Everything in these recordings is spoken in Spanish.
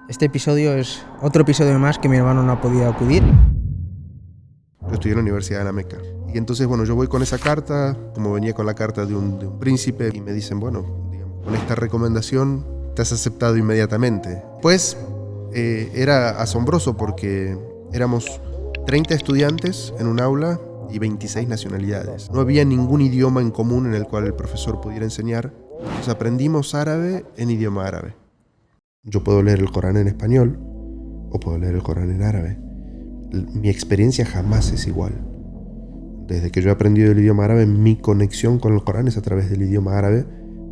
Este episodio es otro episodio más que mi hermano no ha podido acudir. Yo estudié en la Universidad de la Meca. Y entonces, bueno, yo voy con esa carta, como venía con la carta de un príncipe, y me dicen, bueno, digamos, con esta recomendación te has aceptado inmediatamente. Pues era asombroso porque éramos 30 estudiantes en un aula y 26 nacionalidades. No había ningún idioma en común en el cual el profesor pudiera enseñar. Entonces aprendimos árabe en idioma árabe. Yo puedo leer el Corán en español o puedo leer el Corán en árabe. Mi experiencia jamás es igual. Desde que yo he aprendido el idioma árabe, mi conexión con el Corán es a través del idioma árabe,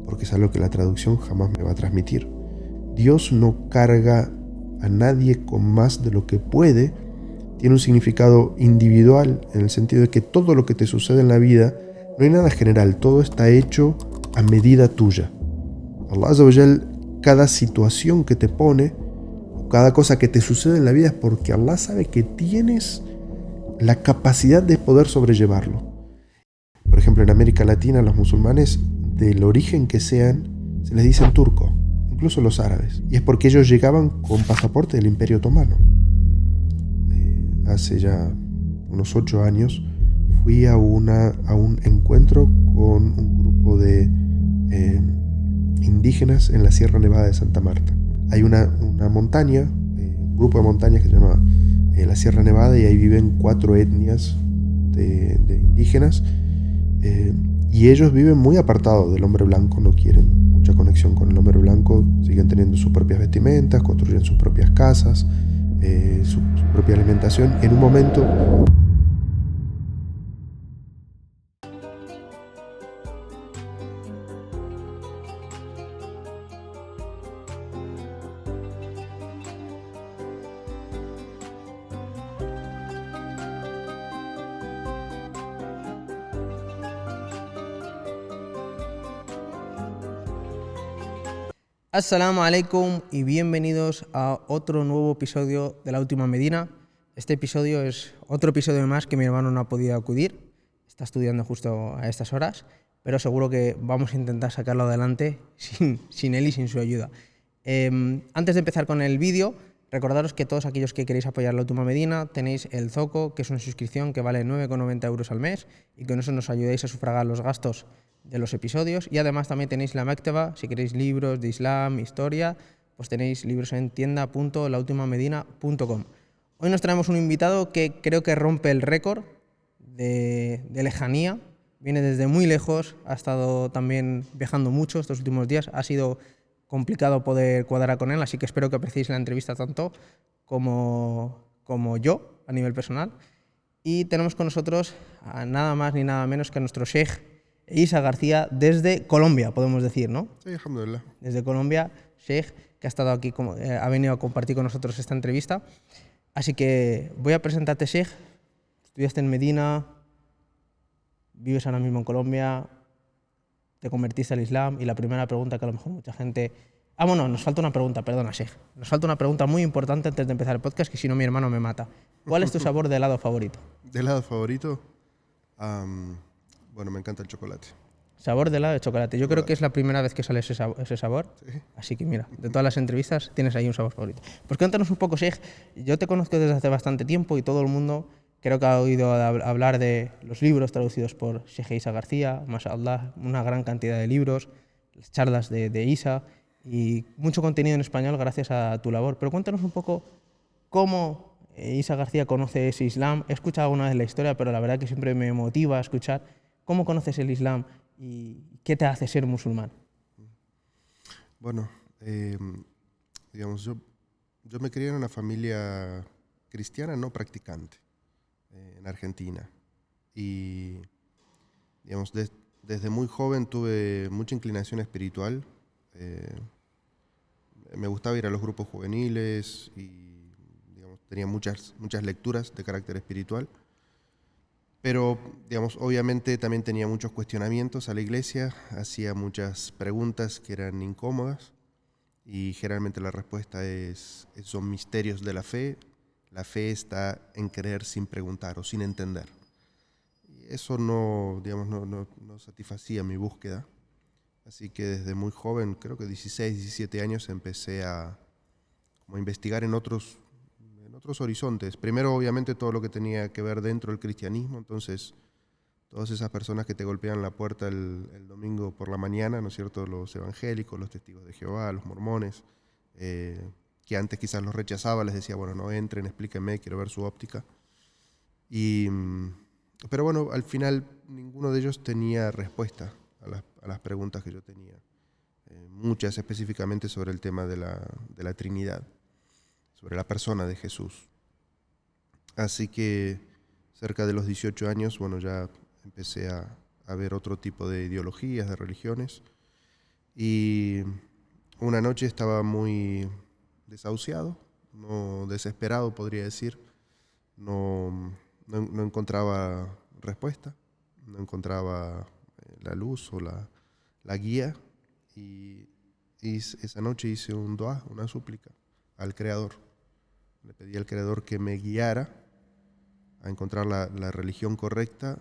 porque es algo que la traducción jamás me va a transmitir. Dios no carga a nadie con más de lo que puede. Tiene un significado individual, en el sentido de que todo lo que te sucede en la vida, no hay nada general, todo está hecho a medida tuya. Allah Azza wa Jal, cada situación que te pone, cada cosa que te sucede en la vida es porque Allah sabe que tienes la capacidad de poder sobrellevarlo. Por ejemplo, en América Latina, los musulmanes, del origen que sean, se les dicen turco, incluso los árabes. Y es porque ellos llegaban con pasaporte del Imperio Otomano. Hace ya unos 8 años fui a un encuentro con un grupo de indígenas en la Sierra Nevada de Santa Marta. Hay una montaña, un grupo de montañas que se llama la Sierra Nevada, y ahí viven 4 etnias de indígenas, y ellos viven muy apartados del hombre blanco, no quieren mucha conexión con el hombre blanco, siguen teniendo sus propias vestimentas, construyen sus propias casas, su propia alimentación. En un momento Assalamu alaikum y bienvenidos a otro nuevo episodio de La Última Medina. Este episodio es otro episodio más que mi hermano no ha podido acudir. Está estudiando justo a estas horas, pero seguro que vamos a intentar sacarlo adelante sin él y sin su ayuda. Antes de empezar con el vídeo, recordaros que todos aquellos que queréis apoyar La Última Medina tenéis el Zoco, que es una suscripción que vale 9,90 euros al mes, y con eso nos ayudáis a sufragar los gastos de los episodios. Y además también tenéis la Mekteba, si queréis libros de Islam, historia, pues tenéis libros en tienda.laultimamedina.com. Hoy nos traemos un invitado que creo que rompe el récord de lejanía. Viene desde muy lejos, ha estado también viajando mucho estos últimos días. Ha sido complicado poder cuadrar con él, así que espero que apreciéis la entrevista tanto como yo a nivel personal. Y tenemos con nosotros a nada más ni nada menos que a nuestro Sheikh Isa García desde Colombia, podemos decir, ¿no? sí, alhamdulillah. Desde Colombia, Sheikh, que ha estado aquí, ha venido a compartir con nosotros esta entrevista. Así que voy a presentarte, Sheikh. Estudiaste en Medina, vives ahora mismo en Colombia, te convertiste al Islam, y la primera pregunta que a lo mejor mucha gente... bueno, nos falta una pregunta, perdona, Sheikh. Nos falta una pregunta muy importante antes de empezar el podcast, que si no mi hermano me mata. ¿Cuál es tu sabor de helado favorito? ¿De helado favorito? Bueno, me encanta el chocolate. Sabor de helado de chocolate. Yo creo que es la primera vez que sale ese sabor. Sí. Así que mira, de todas las entrevistas tienes ahí un sabor favorito. Pues cuéntanos un poco, Sheikh. Yo te conozco desde hace bastante tiempo y todo el mundo creo que ha oído hablar de los libros traducidos por Sheikh Isa García, mashallah, una gran cantidad de libros, las charlas de Isa y mucho contenido en español gracias a tu labor. Pero cuéntanos un poco cómo Isa García conoce ese Islam. He escuchado alguna vez la historia, pero la verdad que siempre me motiva a escuchar cómo conoces el Islam y qué te hace ser musulmán. Bueno, digamos, yo me crié en una familia cristiana no practicante en Argentina. Y, digamos, desde muy joven tuve mucha inclinación espiritual. Me gustaba ir a los grupos juveniles y, digamos, tenía muchas lecturas de carácter espiritual. Pero, digamos, obviamente también tenía muchos cuestionamientos a la iglesia, hacía muchas preguntas que eran incómodas y generalmente la respuesta son misterios de la fe. La fe está en creer sin preguntar o sin entender. Y eso no satisfacía mi búsqueda. Así que desde muy joven, creo que 16, 17 años, empecé a como a investigar en otros horizontes. Primero, obviamente, todo lo que tenía que ver dentro del cristianismo, entonces todas esas personas que te golpean la puerta el domingo por la mañana, ¿no es cierto? Los evangélicos, los testigos de Jehová, los mormones, que antes quizás los rechazaba, les decía, bueno, no entren, explíquenme, quiero ver su óptica. Pero bueno, al final ninguno de ellos tenía respuesta a las preguntas que yo tenía. Muchas específicamente sobre el tema de la Trinidad, sobre la persona de Jesús. Así que cerca de los 18 años, bueno, ya empecé a ver otro tipo de ideologías, de religiones. Y una noche estaba muy desahuciado, no desesperado, podría decir. No encontraba respuesta, no encontraba la luz o la guía. Y esa noche hice un dua, una súplica al Creador. Le pedí al Creador que me guiara a encontrar la religión correcta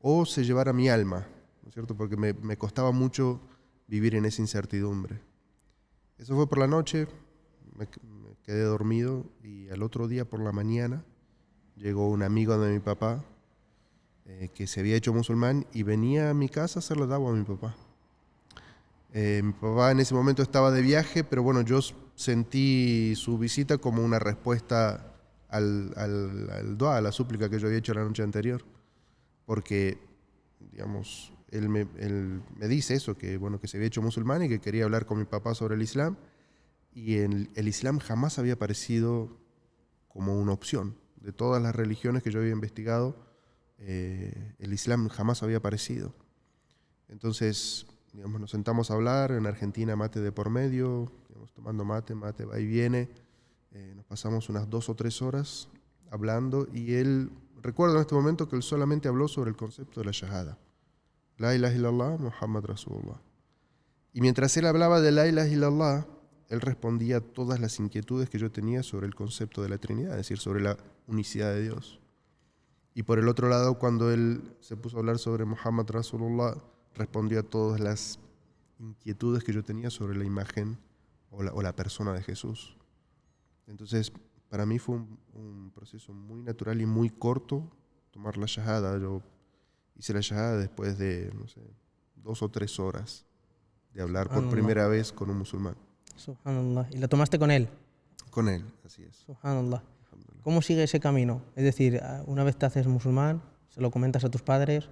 o se llevara mi alma, ¿no es cierto? Porque me costaba mucho vivir en esa incertidumbre. Eso fue por la noche, me quedé dormido y al otro día por la mañana llegó un amigo de mi papá que se había hecho musulmán y venía a mi casa a hacerle dawa a mi papá. Mi papá en ese momento estaba de viaje, pero bueno, yo sentí su visita como una respuesta al dua, a la súplica que yo había hecho la noche anterior. Porque, digamos, él me dice eso, que bueno, que se había hecho musulmán y que quería hablar con mi papá sobre el Islam. Y el Islam jamás había aparecido como una opción. De todas las religiones que yo había investigado, el Islam jamás había aparecido. Entonces, digamos, nos sentamos a hablar, en Argentina mate de por medio, digamos, tomando mate va y viene. Nos pasamos unas 2 o 3 horas hablando y él, recuerdo en este momento que él solamente habló sobre el concepto de la shahada. La ilaha illallah, Muhammad Rasulullah. Y mientras él hablaba de la ilaha illallah, él respondía a todas las inquietudes que yo tenía sobre el concepto de la Trinidad, es decir, sobre la unicidad de Dios. Y por el otro lado, cuando él se puso a hablar sobre Muhammad Rasulullah, respondió a todas las inquietudes que yo tenía sobre la imagen o la persona de Jesús. Entonces, para mí fue un proceso muy natural y muy corto tomar la shahada. Yo hice la shahada después de, no sé, 2 o 3 horas de hablar por primera vez con un musulmán. Subhanallah. ¿Y la tomaste con él? Con él, así es. Subhanallah. ¿Cómo sigue ese camino? Es decir, una vez te haces musulmán, ¿se lo comentas a tus padres?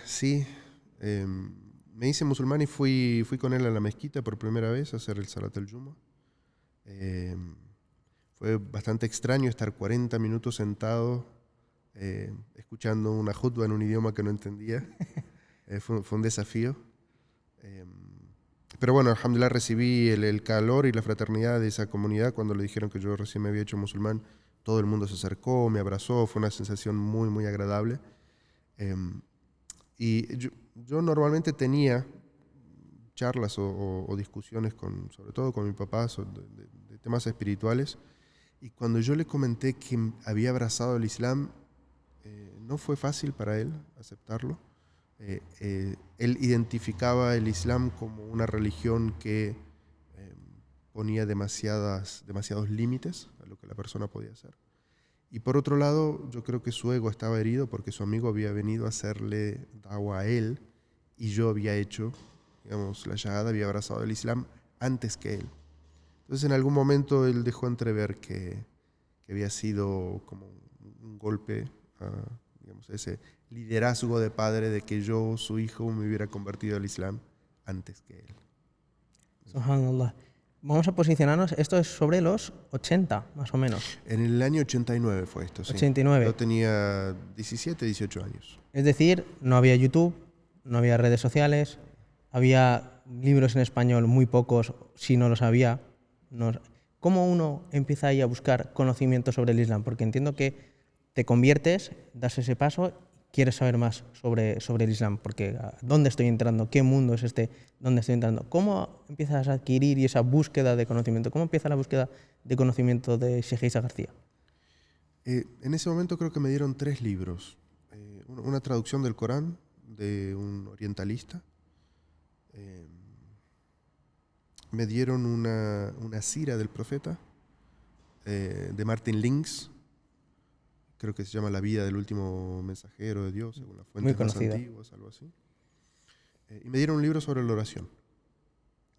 Sí. Me hice musulmán y fui con él a la mezquita por primera vez a hacer el Salat al-Jumu'ah. Fue bastante extraño estar 40 minutos sentado escuchando una jutba en un idioma que no entendía. Fue un desafío. Pero bueno, alhamdulillah, recibí el calor y la fraternidad de esa comunidad. Cuando le dijeron que yo recién me había hecho musulmán, todo el mundo se acercó, me abrazó, fue una sensación muy, muy agradable. Y yo normalmente tenía charlas o discusiones, sobre todo con mi papá, de temas espirituales. Y cuando yo le comenté que había abrazado el Islam, no fue fácil para él aceptarlo. Él identificaba el Islam como una religión que ponía demasiados límites a lo que la persona podía hacer. Y por otro lado, yo creo que su ego estaba herido porque su amigo había venido a hacerle dawa a él y yo había hecho, digamos, la shahada, había abrazado el Islam antes que él. Entonces en algún momento él dejó entrever que había sido como un golpe a, digamos, ese liderazgo de padre de que yo, su hijo, me hubiera convertido al Islam antes que él. Subhanallah. Vamos a posicionarnos, esto es sobre los 80, más o menos. En el año 89 fue esto, sí. 89. Yo tenía 17, 18 años. Es decir, no había YouTube, no había redes sociales, había libros en español, muy pocos, si no los había. ¿Cómo uno empieza ahí a buscar conocimiento sobre el Islam? Porque entiendo que te conviertes, das ese paso, quieres saber más sobre el Islam, porque ¿dónde estoy entrando? ¿Qué mundo es este? ¿Dónde estoy entrando? ¿Cómo empiezas a adquirir esa búsqueda de conocimiento? ¿Cómo empieza la búsqueda de conocimiento de Sheikh Isa García? En ese momento creo que me dieron 3 libros. Una traducción del Corán de un orientalista. me dieron una sira del profeta de Martin Links, creo que se llama La vida del último mensajero de Dios, según las Muy fuentes más conocida. antiguas, algo así. Y me dieron un libro sobre la oración,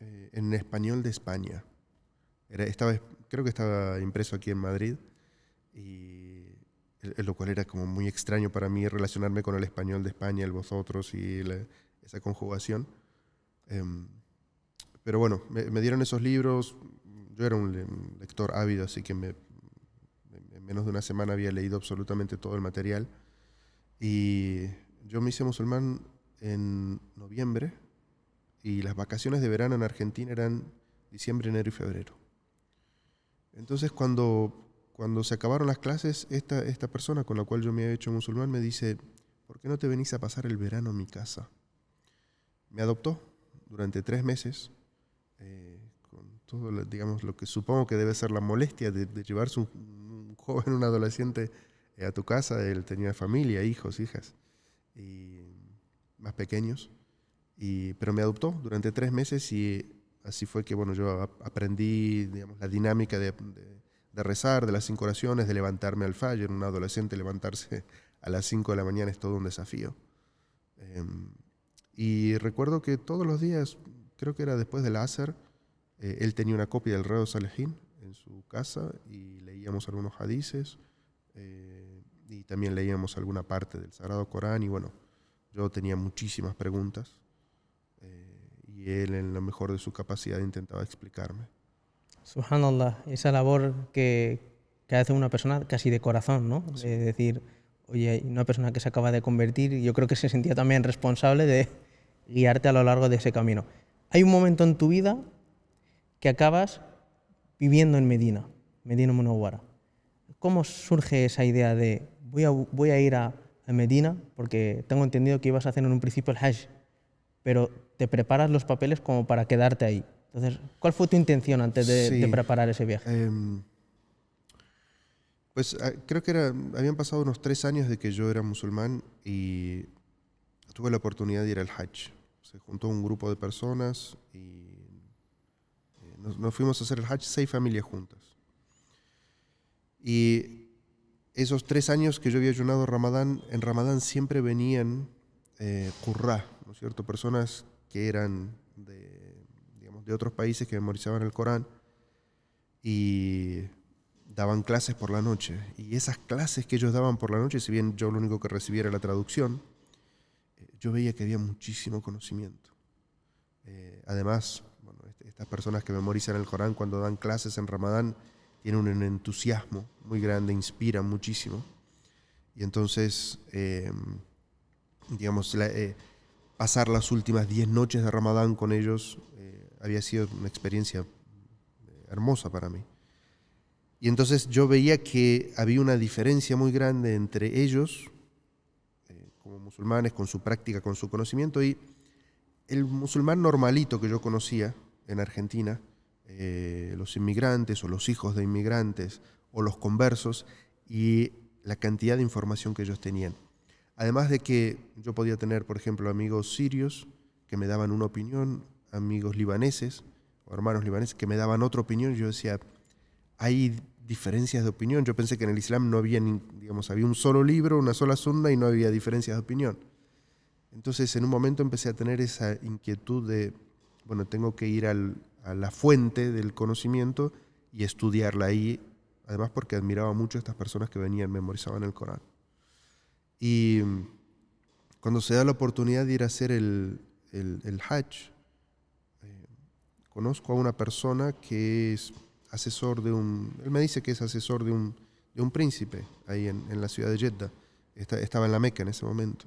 en español de España. Creo que estaba impreso aquí en Madrid, y lo cual era como muy extraño para mí relacionarme con el español de España, el vosotros y esa conjugación. Pero bueno, me dieron esos libros. Yo era un lector ávido, así que en menos de una semana había leído absolutamente todo el material. Y yo me hice musulmán en noviembre, y las vacaciones de verano en Argentina eran diciembre, enero y febrero. Entonces cuando se acabaron las clases, esta persona con la cual yo me había hecho musulmán me dice, ¿por qué no te venís a pasar el verano en mi casa? Me adoptó durante 3 meses, con todo, digamos, lo que supongo que debe ser la molestia de llevarse un joven, un adolescente a tu casa. Él tenía familia, hijos, hijas, y más pequeños. Pero me adoptó durante 3 meses, y así fue que bueno, yo aprendí, digamos, la dinámica de rezar, de las 5 oraciones, de levantarme al fajr. Un adolescente levantarse a las 5 de la mañana es todo un desafío. Y recuerdo que todos los días, creo que era después del Asr, él tenía una copia del Riyad Salihin en su casa, y leíamos algunos hadices, y también leíamos alguna parte del Sagrado Corán. Y bueno, yo tenía muchísimas preguntas, y él, en lo mejor de su capacidad, intentaba explicarme. Subhanallah, esa labor que hace una persona casi de corazón, ¿no? Sí. De decir, oye, hay una persona que se acaba de convertir, y yo creo que se sentía también responsable de guiarte a lo largo de ese camino. Hay un momento en tu vida que acabas viviendo en Medina Munawwara. ¿Cómo surge esa idea de voy a ir a Medina? Porque tengo entendido que ibas a hacer en un principio el Hajj, pero te preparas los papeles como para quedarte ahí. Entonces, ¿cuál fue tu intención antes de preparar ese viaje? Pues creo que habían pasado unos 3 años de que yo era musulmán, y tuve la oportunidad de ir al Hajj. Se juntó un grupo de personas, y nos fuimos a hacer el Hajj 6 familias juntas. Y esos 3 años que yo había ayunado Ramadán, en Ramadán siempre venían qurrá, ¿no es cierto? Personas que eran de otros países, que memorizaban el Corán, y daban clases por la noche. Y esas clases que ellos daban por la noche, si bien yo lo único que recibía era la traducción, yo veía que había muchísimo conocimiento. Además, bueno, estas personas que memorizan el Corán, cuando dan clases en Ramadán, tienen un entusiasmo muy grande, inspiran muchísimo. Y entonces, digamos, pasar las últimas 10 noches de Ramadán con ellos había sido una experiencia hermosa para mí. Y entonces yo veía que había una diferencia muy grande entre ellos, como musulmanes, con su práctica, con su conocimiento, y el musulmán normalito que yo conocía en Argentina, los inmigrantes o los hijos de inmigrantes o los conversos, y la cantidad de información que ellos tenían. Además de que yo podía tener, por ejemplo, amigos sirios que me daban una opinión, amigos libaneses o hermanos libaneses que me daban otra opinión. Yo decía, hay diferencias de opinión. Yo pensé que en el Islam no había, había un solo libro, una sola sunna, y no había diferencias de opinión. Entonces, en un momento empecé a tener esa inquietud de, bueno, tengo que ir a la fuente del conocimiento y estudiarla ahí, además porque admiraba mucho a estas personas que venían, memorizaban el Corán. Y cuando se da la oportunidad de ir a hacer el Hajj, conozco a una persona que es asesor él me dice que es asesor de un príncipe ahí en la ciudad de Jeddah. Estaba en la Meca en ese momento.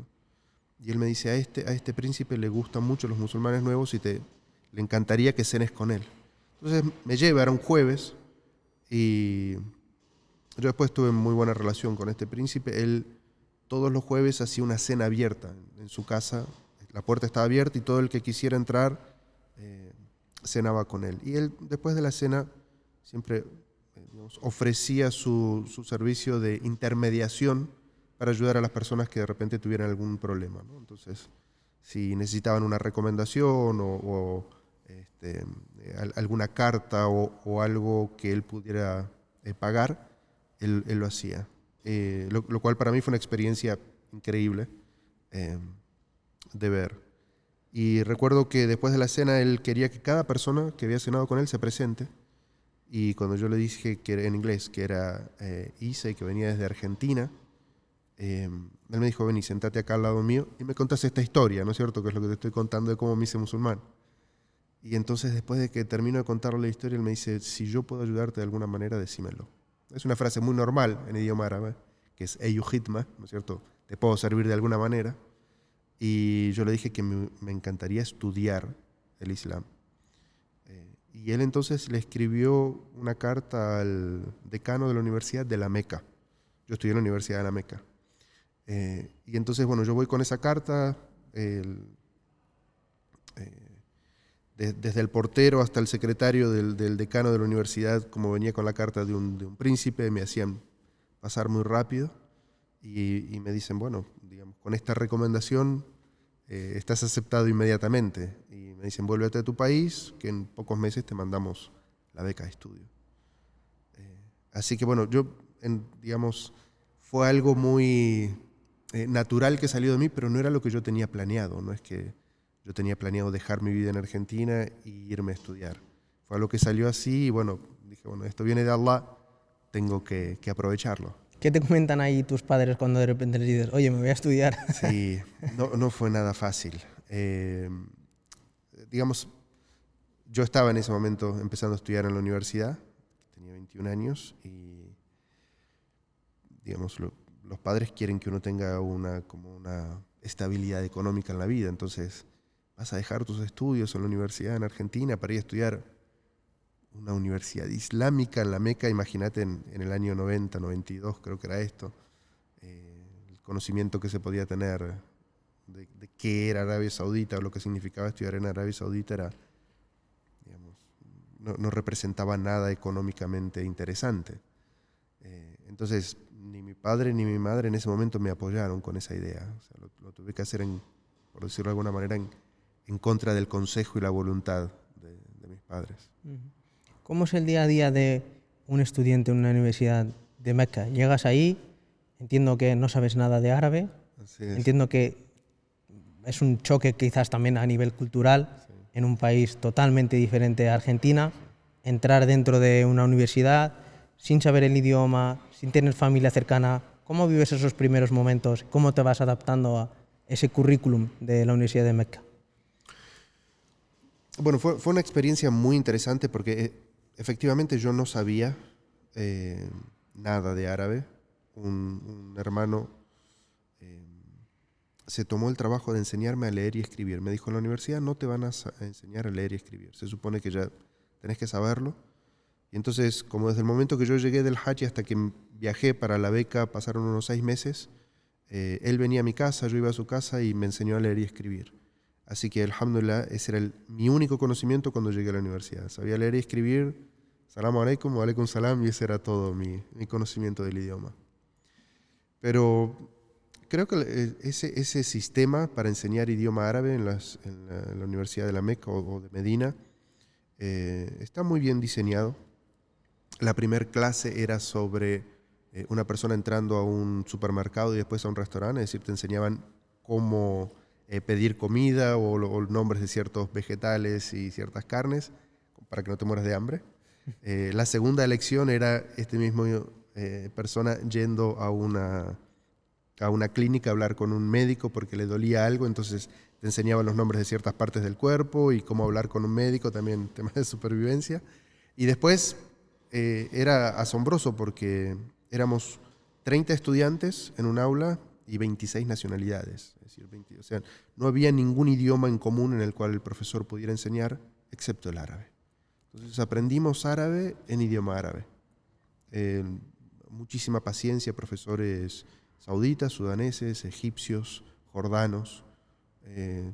Y él me dice, a este príncipe le gustan mucho los musulmanes nuevos, y le encantaría que cenes con él. Entonces me lleva, era un jueves, y yo después tuve muy buena relación con este príncipe. Él todos los jueves hacía una cena abierta en su casa. La puerta estaba abierta, y todo el que quisiera entrar cenaba con él. Y él, después de la cena, siempre ofrecía su servicio de intermediación para ayudar a las personas que de repente tuvieran algún problema, ¿no? Entonces, si necesitaban una recomendación o alguna carta o algo que él pudiera pagar, él lo hacía. Lo cual para mí fue una experiencia increíble de ver. Y recuerdo que después de la cena él quería que cada persona que había cenado con él se presente. Y cuando yo le dije que era en inglés, que era Isa y que venía desde Argentina, él me dijo, ven y sentate acá al lado mío y me contás esta historia, ¿no es cierto? Que es lo que te estoy contando de cómo me hice musulmán. Y entonces después de que termino de contarle la historia, él me dice, si yo puedo ayudarte de alguna manera, decímelo. Es una frase muy normal en idioma árabe, que es Eyu Hitma, ¿no es cierto? Te puedo servir de alguna manera. Y yo le dije que me encantaría estudiar el Islam. Y él entonces le escribió una carta al decano de la Universidad de la Meca. Yo estudié en la Universidad de la Meca. Y entonces, bueno, yo voy con esa carta, desde el portero hasta el secretario del decano de la universidad, como venía con la carta de un príncipe, me hacían pasar muy rápido y me dicen, bueno, digamos, con esta recomendación estás aceptado inmediatamente. Y me dicen, vuélvete a tu país, que en pocos meses te mandamos la beca de estudio. Así que bueno, digamos, fue algo muy natural que salió de mí, pero no era lo que yo tenía planeado. No es que yo tenía planeado dejar mi vida en Argentina y irme a estudiar. Fue algo que salió así y bueno, dije, bueno, esto viene de Allah, tengo que aprovecharlo. ¿Qué te comentan ahí tus padres cuando de repente les dices, oye, me voy a estudiar? Sí, no fue nada fácil. Digamos, yo estaba en ese momento empezando a estudiar en la universidad, tenía 21 años y, digamos, los padres quieren que uno tenga como una estabilidad económica en la vida. Entonces, vas a dejar tus estudios en la universidad en Argentina para ir a estudiar una universidad islámica en la Meca, imagínate en el año 90, 92, creo que era esto. El conocimiento que se podía tener de qué era Arabia Saudita o lo que significaba estudiar en Arabia Saudita era, digamos, no representaba nada económicamente interesante. Entonces, ni mi padre ni mi madre en ese momento me apoyaron con esa idea. O sea, lo tuve que hacer, por decirlo de alguna manera, en contra del consejo y la voluntad de mis padres. ¿Cómo es el día a día de un estudiante en una universidad de Meca? Llegas ahí, entiendo que no sabes nada de árabe, entiendo que es un choque quizás también a nivel cultural, sí, en un país totalmente diferente a Argentina, entrar dentro de una universidad sin saber el idioma, sin tener familia cercana. ¿Cómo vives esos primeros momentos? ¿Cómo te vas adaptando a ese currículum de la Universidad de Meca? Bueno, fue una experiencia muy interesante porque efectivamente yo no sabía nada de árabe. Un hermano se tomó el trabajo de enseñarme a leer y escribir. Me dijo, en la universidad no te van a enseñar a leer y escribir. Se supone que ya tenés que saberlo. Y entonces, como desde el momento que yo llegué del Hajj hasta que viajé para la beca, pasaron unos 6 meses, él venía a mi casa, yo iba a su casa y me enseñó a leer y escribir. Así que, alhamdulillah, ese era mi único conocimiento cuando llegué a la universidad. Sabía leer y escribir, salamu alaikum, wa alaikum salam, y ese era todo mi conocimiento del idioma. Pero creo que ese sistema para enseñar idioma árabe en la Universidad de la Meca o de Medina está muy bien diseñado. La primera clase era sobre una persona entrando a un supermercado y después a un restaurante, es decir, te enseñaban cómo pedir comida o nombres de ciertos vegetales y ciertas carnes para que no te mueras de hambre. La segunda lección era este mismo persona yendo a una clínica a hablar con un médico porque le dolía algo, entonces te enseñaban los nombres de ciertas partes del cuerpo y cómo hablar con un médico, también temas de supervivencia. Y después era asombroso porque éramos 30 estudiantes en un aula y 26 nacionalidades. Es decir, o sea, no había ningún idioma en común en el cual el profesor pudiera enseñar, excepto el árabe. Entonces aprendimos árabe en idioma árabe. Muchísima paciencia, profesores sauditas, sudaneses, egipcios, jordanos.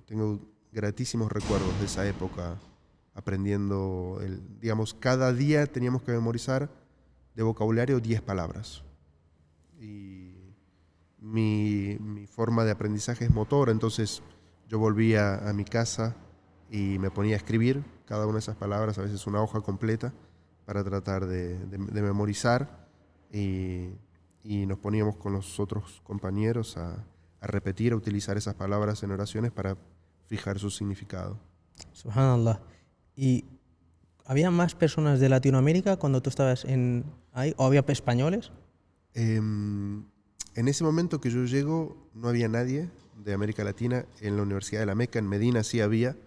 Tengo gratísimos recuerdos de esa época aprendiendo, digamos, cada día teníamos que memorizar de vocabulario 10 palabras. Y mi forma de aprendizaje es motora, entonces yo volvía a mi casa y me ponía a escribir cada una de esas palabras, a veces una hoja completa, para tratar de memorizar, y nos poníamos con los otros compañeros a repetir, a utilizar esas palabras en oraciones para fijar su significado. Subhanallah. ¿Y había más personas de Latinoamérica cuando tú estabas ahí? ¿O había españoles? En ese momento que yo llego no había nadie de América Latina. En la Universidad de la Meca, en Medina, sí había.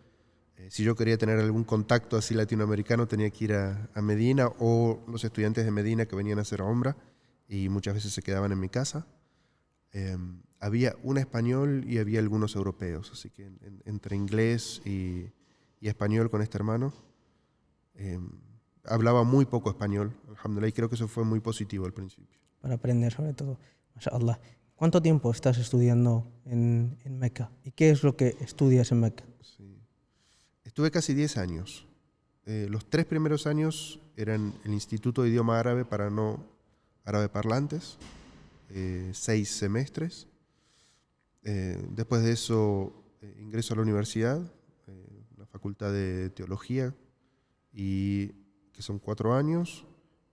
Si yo quería tener algún contacto así latinoamericano tenía que ir a Medina, o los estudiantes de Medina que venían a hacer Umra y muchas veces se quedaban en mi casa. Había un español y había algunos europeos, así que entre inglés y español con este hermano. Hablaba muy poco español, alhamdulillah, y creo que eso fue muy positivo al principio. Para aprender sobre todo. Mashallah. ¿Cuánto tiempo estás estudiando en Meca? ¿Y qué es lo que estudias en Meca? Sí. Estuve casi 10 años. Los 3 primeros años eran el Instituto de Idioma Árabe para no árabe parlantes, 6 semestres. Después de eso ingreso a la universidad, la Facultad de Teología, y que son 4 años,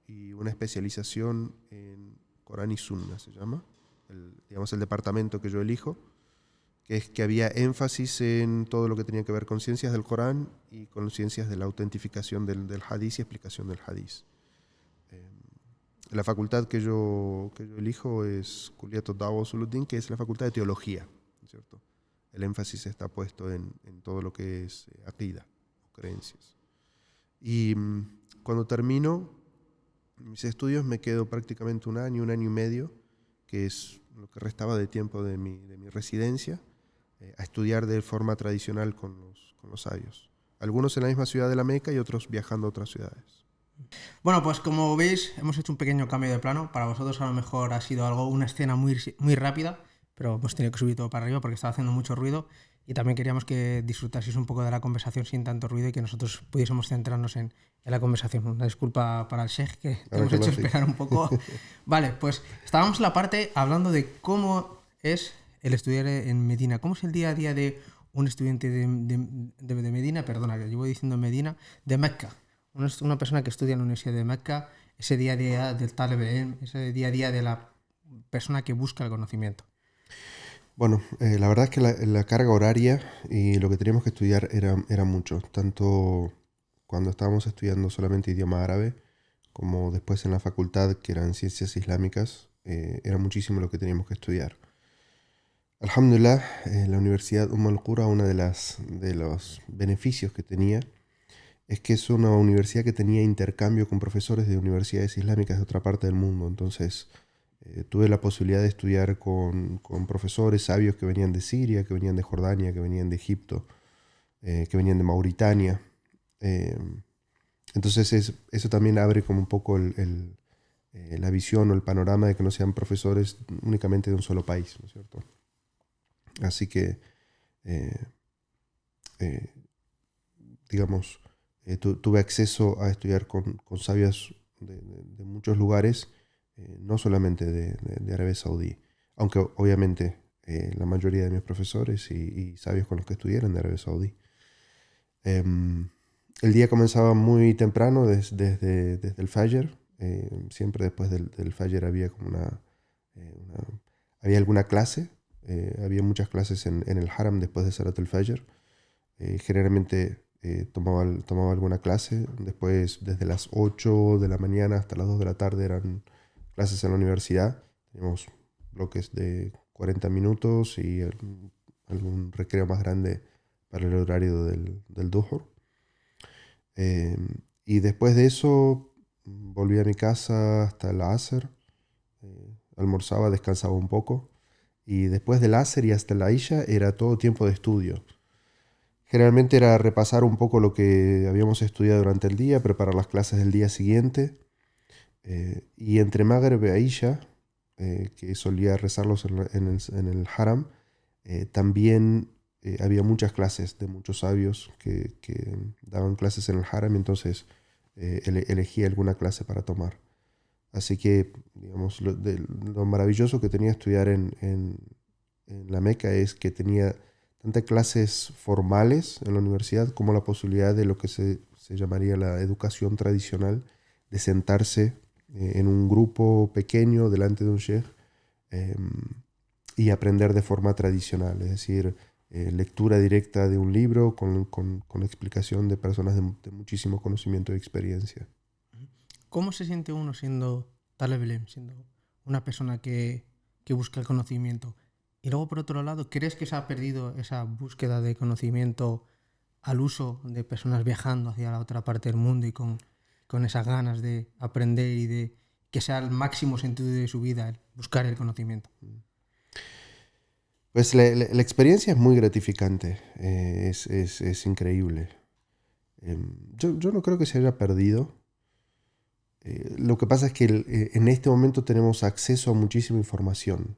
y una especialización en Corán y Sunna, se llama, el departamento que yo elijo, que es que había énfasis en todo lo que tenía que ver con ciencias del Corán y con ciencias de la autentificación del Hadís y explicación del Hadís. La facultad que yo elijo es Kulliyat ad-Da'wa Usuluddin, que es la facultad de teología, ¿cierto? El énfasis está puesto en todo lo que es aqida, o creencias. Y cuando termino mis estudios me quedo prácticamente un año y medio, que es lo que restaba de tiempo de mi residencia, a estudiar de forma tradicional con los sabios. Algunos en la misma ciudad de la Meca y otros viajando a otras ciudades. Bueno, pues como veis, hemos hecho un pequeño cambio de plano. Para vosotros a lo mejor ha sido una escena muy, muy rápida, pero hemos tenido que subir todo para arriba porque estaba haciendo mucho ruido, y también queríamos que disfrutaseis un poco de la conversación sin tanto ruido y que nosotros pudiésemos centrarnos en la conversación. Una disculpa para el Sheikh, que te hemos hecho esperar un poco. Vale, pues estábamos en la parte hablando de cómo es el estudiar en Medina. ¿Cómo es el día a día de un estudiante de Medina? Perdona, que llevo diciendo Medina, de Mecca. Una persona que estudia en la Universidad de Mecca, ese día a día del Talib Ilm, ese día a día de la persona que busca el conocimiento. Bueno, la verdad es que la carga horaria y lo que teníamos que estudiar era mucho, tanto cuando estábamos estudiando solamente idioma árabe, como después en la facultad, que eran ciencias islámicas, era muchísimo lo que teníamos que estudiar. Alhamdulillah, la Universidad Al-Qura, uno de los beneficios que tenía es que es una universidad que tenía intercambio con profesores de universidades islámicas de otra parte del mundo. Entonces tuve la posibilidad de estudiar con profesores sabios que venían de Siria, que venían de Jordania, que venían de Egipto, que venían de Mauritania. Entonces eso también abre como un poco la visión o el panorama de que no sean profesores únicamente de un solo país, ¿no es cierto? Así que, digamos, tuve acceso a estudiar con sabios de muchos lugares, no solamente de Arabia Saudí, aunque obviamente la mayoría de mis profesores y sabios con los que estudié eran de Arabia Saudí. El día comenzaba muy temprano, desde el Fajr. Siempre después del Fajr había como había alguna clase. Había muchas clases en el Haram después de Salat al-Fajr. Generalmente tomaba alguna clase. Después, desde las 8 de la mañana hasta las 2 de la tarde eran clases en la universidad. Teníamos bloques de 40 minutos y algún recreo más grande para el horario del Duhur. Y después de eso volví a mi casa hasta el Asr. Almorzaba, descansaba un poco. Y después del Asr y hasta la Isha era todo tiempo de estudio. Generalmente era repasar un poco lo que habíamos estudiado durante el día, preparar las clases del día siguiente. Y entre Maghrib y Isha, que solía rezarlos en el Haram, también había muchas clases de muchos sabios que daban clases en el Haram, entonces elegía alguna clase para tomar. Así que, digamos, lo maravilloso que tenía estudiar en la Meca es que tenía tanto clases formales en la universidad como la posibilidad de lo que se llamaría la educación tradicional, de sentarse en un grupo pequeño delante de un sheikh y aprender de forma tradicional, es decir, lectura directa de un libro con explicación de personas de muchísimo conocimiento y experiencia. ¿Cómo se siente uno siendo Taleb Ilm, siendo una persona que busca el conocimiento? Y luego, por otro lado, ¿crees que se ha perdido esa búsqueda de conocimiento al uso de personas viajando hacia la otra parte del mundo y con esas ganas de aprender y de que sea el máximo sentido de su vida el buscar el conocimiento? Pues la experiencia es muy gratificante, es increíble. Yo no creo que se haya perdido. Lo que pasa es que en este momento tenemos acceso a muchísima información.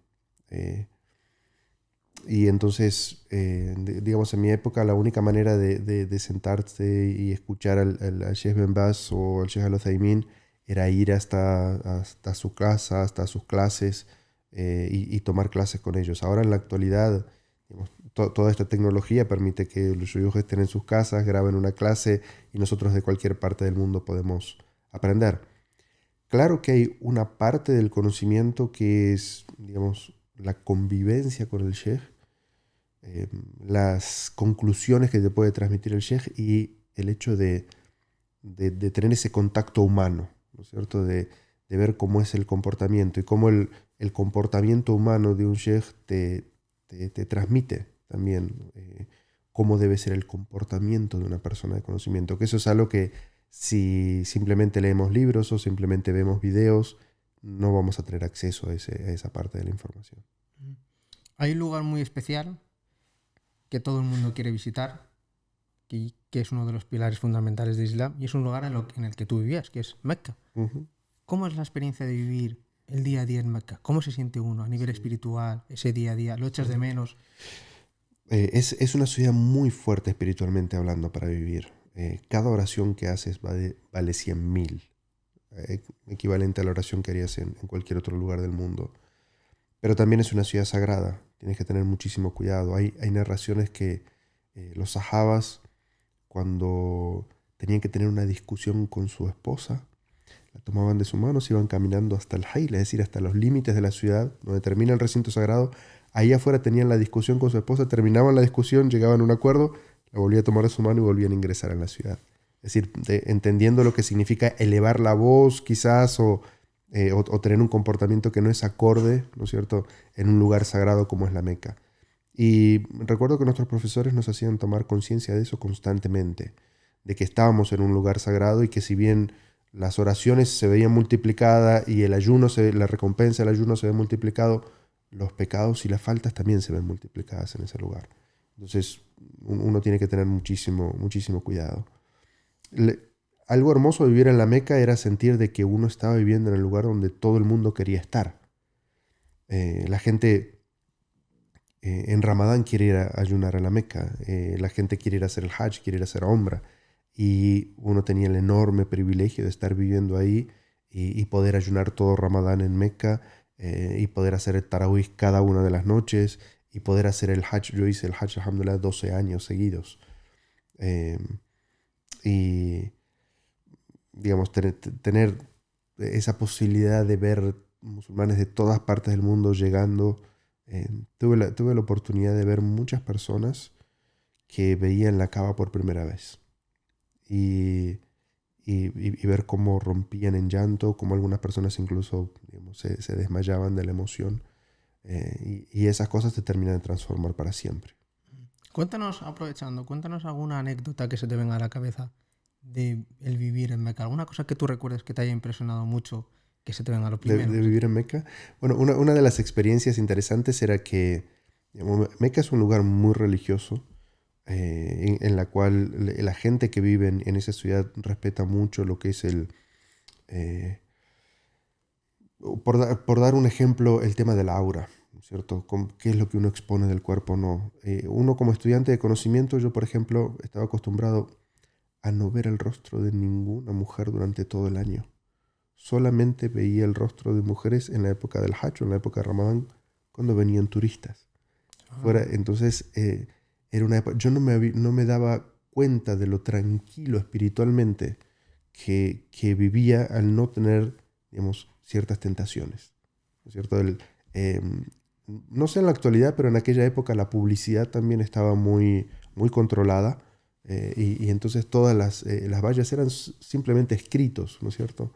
Y entonces, digamos, en mi época la única manera de sentarse y escuchar al Sheikh Ben Baz o al Sheikh Al-Uthaymin era ir hasta su casa, hasta sus clases y tomar clases con ellos. Ahora en la actualidad, digamos, toda esta tecnología permite que los shuyukh estén en sus casas, graben una clase y nosotros de cualquier parte del mundo podemos aprender. Claro que hay una parte del conocimiento que es, digamos, la convivencia con el sheikh, las conclusiones que te puede transmitir el sheikh y el hecho de tener ese contacto humano, ¿no es cierto? De ver cómo es el comportamiento y cómo el comportamiento humano de un sheikh te transmite también cómo debe ser el comportamiento de una persona de conocimiento. Que eso es algo que si simplemente leemos libros o simplemente vemos videos, no vamos a tener acceso a esa parte de la información. Hay un lugar muy especial que todo el mundo quiere visitar, que es uno de los pilares fundamentales del Islam, y es un lugar en el que tú vivías, que es Mecca. Uh-huh. ¿Cómo es la experiencia de vivir el día a día en Mecca? ¿Cómo se siente uno a nivel espiritual, ese día a día? ¿Lo echas de menos? Es una ciudad muy fuerte espiritualmente hablando para vivir. Cada oración que haces vale 100.000, equivalente a la oración que harías en cualquier otro lugar del mundo. Pero también es una ciudad sagrada, tienes que tener muchísimo cuidado. Hay narraciones que los sahabas, cuando tenían que tener una discusión con su esposa, la tomaban de su mano, se iban caminando hasta el Hayl, es decir, hasta los límites de la ciudad, donde termina el recinto sagrado. Ahí afuera tenían la discusión con su esposa, terminaban la discusión, llegaban a un acuerdo, la volvía a tomar de su mano y volvían a ingresar en la ciudad. Es decir, entendiendo lo que significa elevar la voz quizás o tener un comportamiento que no es acorde, ¿no es cierto?, en un lugar sagrado como es la Meca. Y recuerdo que nuestros profesores nos hacían tomar conciencia de eso constantemente, de que estábamos en un lugar sagrado y que si bien las oraciones se veían multiplicadas y la recompensa del ayuno se ve multiplicado, los pecados y las faltas también se ven multiplicadas en ese lugar. Entonces uno tiene que tener muchísimo, muchísimo cuidado. Algo hermoso de vivir en la Meca era sentir de que uno estaba viviendo en el lugar donde todo el mundo quería estar. La gente en Ramadán quiere ir a ayunar a la Meca, la gente quiere ir a hacer el Hajj, quiere ir a hacer Umrah, y uno tenía el enorme privilegio de estar viviendo ahí y poder ayunar todo Ramadán en Meca y poder hacer el Tarawih cada una de las noches y poder hacer el Hajj. Yo hice el Hajj, alhamdulillah, 12 años seguidos. Y digamos, tener esa posibilidad de ver musulmanes de todas partes del mundo llegando. Tuve la oportunidad de ver muchas personas que veían la Kaaba por primera vez y ver cómo rompían en llanto, cómo algunas personas incluso, digamos, se desmayaban de la emoción, y esas cosas te terminan de transformar para siempre. Cuéntanos alguna anécdota que se te venga a la cabeza de el vivir en Meca, alguna cosa que tú recuerdes que te haya impresionado mucho, que se te venga a lo primero. De vivir en Meca. Bueno, una de las experiencias interesantes era que, digamos, Meca es un lugar muy religioso, en la cual la gente que vive en esa ciudad respeta mucho lo que es por dar un ejemplo, el tema del aura, ¿no es cierto? ¿Qué es lo que uno expone del cuerpo o no? Uno como estudiante de conocimiento, yo por ejemplo, estaba acostumbrado a no ver el rostro de ninguna mujer durante todo el año. Solamente veía el rostro de mujeres en la época del Hajj, en la época de Ramadán, cuando venían turistas. Entonces, era una época, yo no me daba cuenta de lo tranquilo espiritualmente que vivía al no tener, digamos, ciertas tentaciones, ¿no es cierto? Eh, no sé en la actualidad, pero en aquella época la publicidad también estaba muy controlada, y entonces todas las vallas eran simplemente escritos, ¿no es cierto?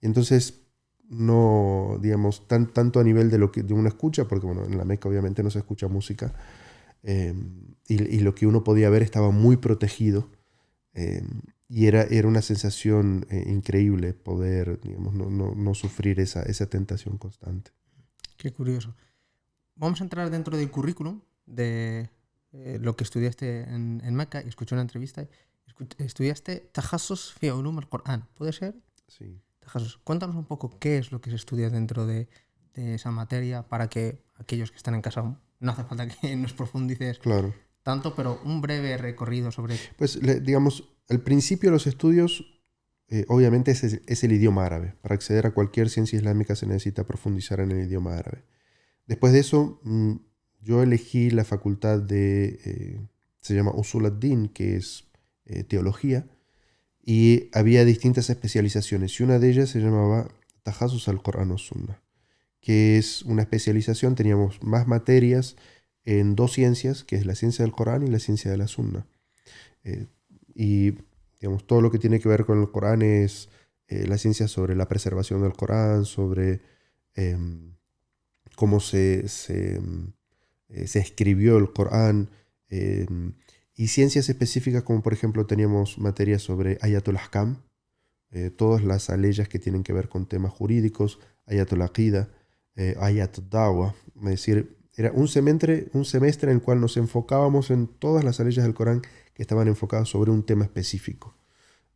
Y entonces no, digamos, tanto a nivel de lo que de una escucha, porque bueno, en la Meca obviamente no se escucha música, eh, y lo que uno podía ver estaba muy protegido, eh, y era una sensación increíble poder, digamos, no sufrir esa tentación constante. Qué curioso. Vamos a entrar dentro del currículum de lo que estudiaste en Meca. Y escuché una entrevista. Estudiaste Tajassus fi Ulum al-Qur'an. ¿Puede ser? Sí, Tajassus. Cuéntanos un poco qué es lo que se estudia dentro de esa materia para que aquellos que están en casa, no hace falta que nos profundices claro. tanto, pero un breve recorrido sobre... Pues, digamos, al principio de los estudios, obviamente es el idioma árabe. Para acceder a cualquier ciencia islámica se necesita profundizar en el idioma árabe. Después de eso, yo elegí la facultad se llama Usul ad-Din, que es teología, y había distintas especializaciones, y una de ellas se llamaba Tajasus al-Qur'an o Sunnah, que es una especialización, teníamos más materias en dos ciencias, que es la ciencia del Corán y la ciencia de la Sunna. Eh, y digamos, todo lo que tiene que ver con el Corán es la ciencia sobre la preservación del Corán, sobre em, cómo se escribió el Corán, y ciencias específicas como por ejemplo teníamos materias sobre Ayatul Ahkam, todas las leyes que tienen que ver con temas jurídicos, Ayatul Aqida, Ayatul Dawa, es decir, era un semestre en el cual nos enfocábamos en todas las leyes del Corán que estaban enfocadas sobre un tema específico.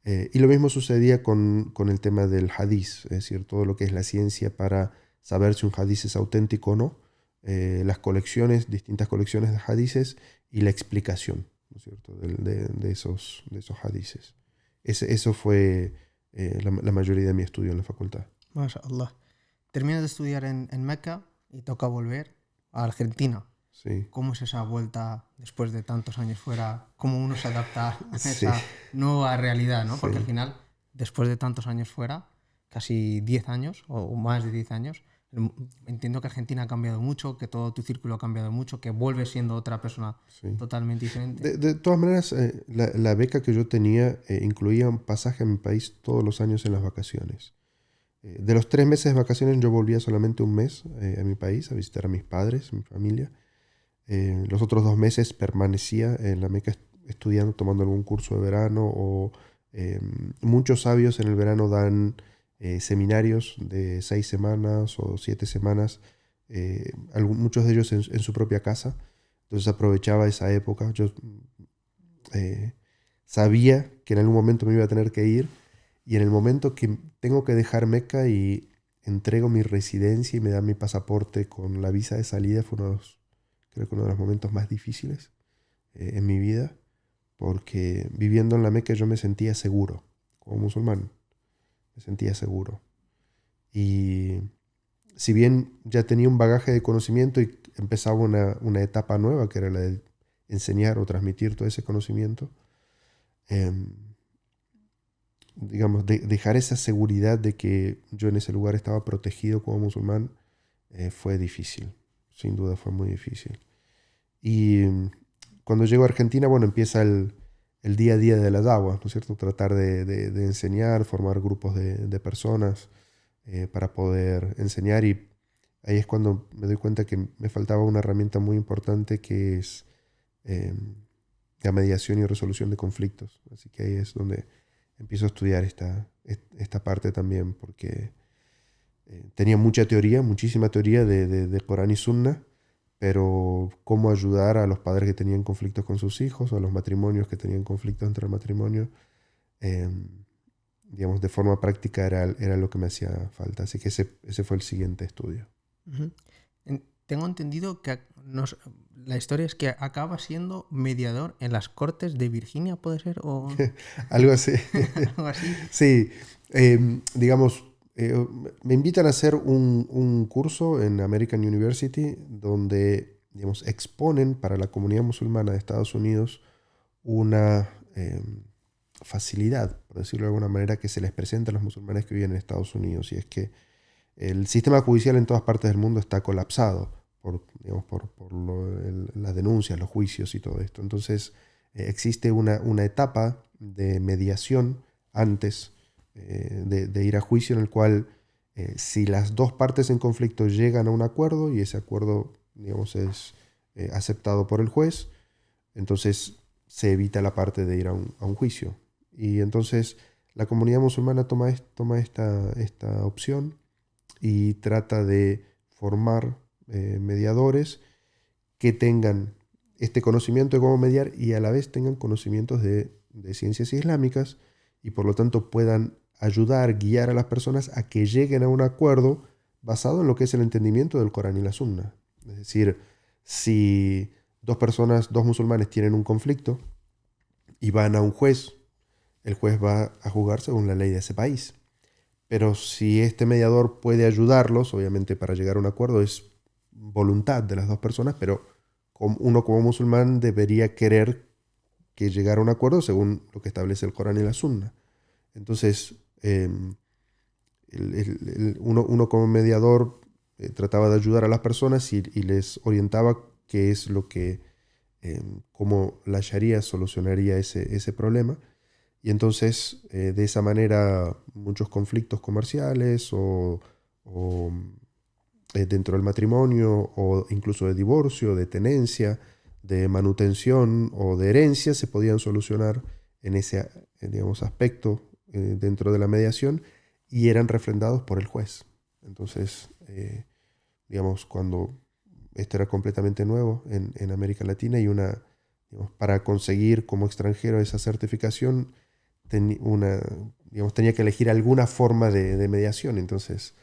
Y lo mismo sucedía con el tema del hadís, es decir, todo lo que es la ciencia para saber si un hadís es auténtico o no, las colecciones, distintas colecciones de hadises y la explicación, ¿no es cierto?, de esos hadises. Eso fue la mayoría de mi estudio en la facultad. MashaAllah. Terminas de estudiar en Meca y toca volver a Argentina. Sí, ¿Cómo es esa vuelta después de tantos años fuera? ¿Cómo uno se adapta a sí, esa nueva realidad, ¿no? Porque al sí. final, después de tantos años fuera, casi 10 años o más de 10 años, entiendo que Argentina ha cambiado mucho, que todo tu círculo ha cambiado mucho, que vuelves siendo otra persona Sí. totalmente diferente. De todas maneras, la beca que yo tenía incluía un pasaje a mi país todos los años en las vacaciones. De los 3 meses de vacaciones yo volvía solamente un mes a mi país a visitar a mis padres, mi familia. Los otros 2 meses permanecía en la Meca estudiando, tomando algún curso de verano, o muchos sabios en el verano dan seminarios de 6 semanas o 7 semanas, muchos de ellos en su propia casa. Entonces aprovechaba esa época. Yo eh, sabía que en algún momento me iba a tener que ir, y en el momento que tengo que dejar Meca y entrego mi residencia y me dan mi pasaporte con la visa de salida, creo que uno de los momentos más difíciles en mi vida, porque viviendo en la Meca yo me sentía seguro, como musulmán, me sentía seguro. Y si bien ya tenía un bagaje de conocimiento y empezaba una etapa nueva, que era la de enseñar o transmitir todo ese conocimiento, em, digamos, dejar esa seguridad de que yo en ese lugar estaba protegido como musulmán, fue difícil, sin duda fue muy difícil. Y cuando llego a Argentina, bueno, empieza el día a día de las aguas, ¿no es cierto? Tratar de enseñar, formar grupos de personas para poder enseñar, y ahí es cuando me doy cuenta que me faltaba una herramienta muy importante, que es eh, la mediación y resolución de conflictos. Así que ahí es donde empiezo a estudiar esta parte también, porque tenía mucha teoría, muchísima teoría de Corán y Sunna, pero cómo ayudar a los padres que tenían conflictos con sus hijos, o a los matrimonios que tenían conflictos entre el matrimonio, eh, digamos, de forma práctica era lo que me hacía falta. Así que ese fue el siguiente estudio. Uh-huh. Tengo entendido que la historia es que acaba siendo mediador en las Cortes de Virginia, ¿puede ser? ¿O Algo así. algo así? Sí, digamos, me invitan a hacer un curso en American University donde, digamos, exponen para la comunidad musulmana de Estados Unidos una facilidad, por decirlo de alguna manera, que se les presenta a los musulmanes que viven en Estados Unidos, y es que el sistema judicial en todas partes del mundo está colapsado por, digamos, las denuncias, los juicios y todo esto. Entonces, existe una etapa de mediación antes de ir a juicio, en el cual si las dos partes en conflicto llegan a un acuerdo y ese acuerdo, digamos, es aceptado por el juez, entonces se evita la parte de ir a un juicio. Y entonces la comunidad musulmana toma esta opción y trata de formar mediadores que tengan este conocimiento de cómo mediar y a la vez tengan conocimientos de ciencias islámicas, y por lo tanto puedan ayudar, guiar a las personas a que lleguen a un acuerdo basado en lo que es el entendimiento del Corán y la Sunna. Es decir, si dos musulmanes tienen un conflicto y van a un juez, el juez va a juzgar según la ley de ese país. Pero si este mediador puede ayudarlos, obviamente para llegar a un acuerdo es voluntad de las dos personas, pero uno como musulmán debería querer que llegara a un acuerdo según lo que establece el Corán y la Sunna. Entonces, uno como mediador trataba de ayudar a las personas y les orientaba qué es lo que, cómo la Sharia solucionaría ese problema. Y entonces, de esa manera, muchos conflictos comerciales o dentro del matrimonio, o incluso de divorcio, de tenencia, de manutención o de herencia, se podían solucionar en ese, digamos, aspecto dentro de la mediación, y eran refrendados por el juez. Entonces, digamos, cuando esto era completamente nuevo en América Latina, y digamos, para conseguir como extranjero esa certificación, tenía que elegir alguna forma de mediación. Entonces,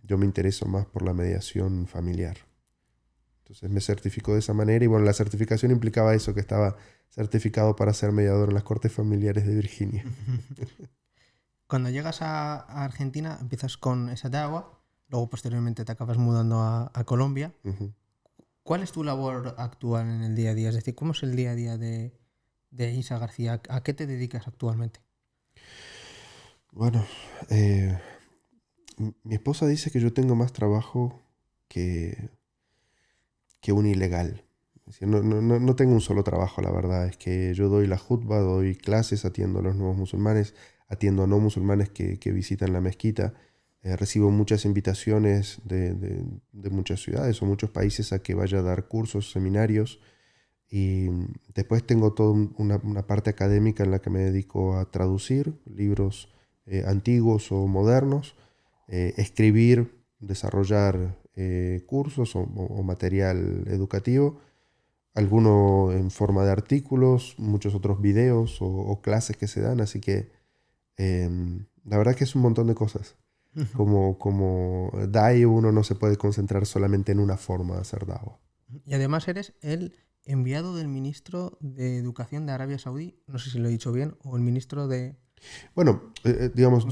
yo me intereso más por la mediación familiar. Entonces me certificó de esa manera, y bueno, la certificación implicaba eso, que estaba certificado para ser mediador en las Cortes Familiares de Virginia. Cuando llegas a Argentina, empiezas con esa agua, luego posteriormente te acabas mudando a Colombia. Uh-huh. ¿Cuál es tu labor actual en el día a día? Es decir, ¿cómo es el día a día de Isa García? ¿A qué te dedicas actualmente? Bueno, mi esposa dice que yo tengo más trabajo que un ilegal. Es decir, no tengo un solo trabajo, la verdad. Es que yo doy la jutba, doy clases, atiendo a los nuevos musulmanes, atiendo a no musulmanes que visitan la mezquita. Recibo muchas invitaciones de muchas ciudades o muchos países a que vaya a dar cursos, seminarios. Y después tengo toda una parte académica en la que me dedico a traducir libros antiguos o modernos, escribir, desarrollar cursos o material educativo, alguno en forma de artículos, muchos otros videos o clases que se dan. Así que la verdad que es un montón de cosas. Como Dai, uno no se puede concentrar solamente en una forma de hacer dawa. Y además eres el enviado del ministro de Educación de Arabia Saudí, no sé si lo he dicho bien, o el ministro de... Bueno, digamos,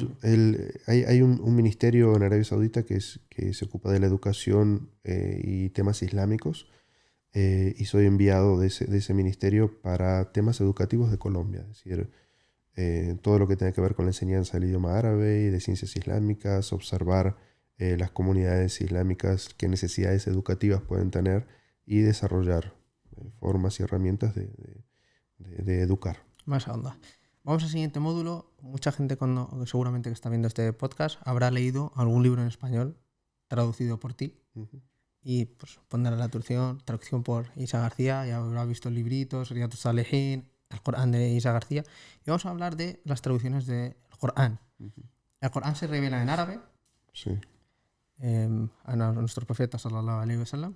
hay un ministerio en Arabia Saudita que se ocupa de la educación y temas islámicos, y soy enviado de ese ministerio para temas educativos de Colombia, es decir, todo lo que tenga que ver con la enseñanza del idioma árabe y de ciencias islámicas, observar las comunidades islámicas, qué necesidades educativas pueden tener, y desarrollar formas y herramientas de educar. Más onda. Vamos al siguiente módulo. Mucha gente seguramente que está viendo este podcast habrá leído algún libro en español traducido por ti. Uh-huh. Y pues pondrá la traducción por Isa García, ya habrá visto el librito, Riyadus Salihin, el Corán de Isa García. Y vamos a hablar de las traducciones del Corán. Uh-huh. El Corán se revela en árabe. Sí. A nuestro profeta sallallahu alaihi wasallam.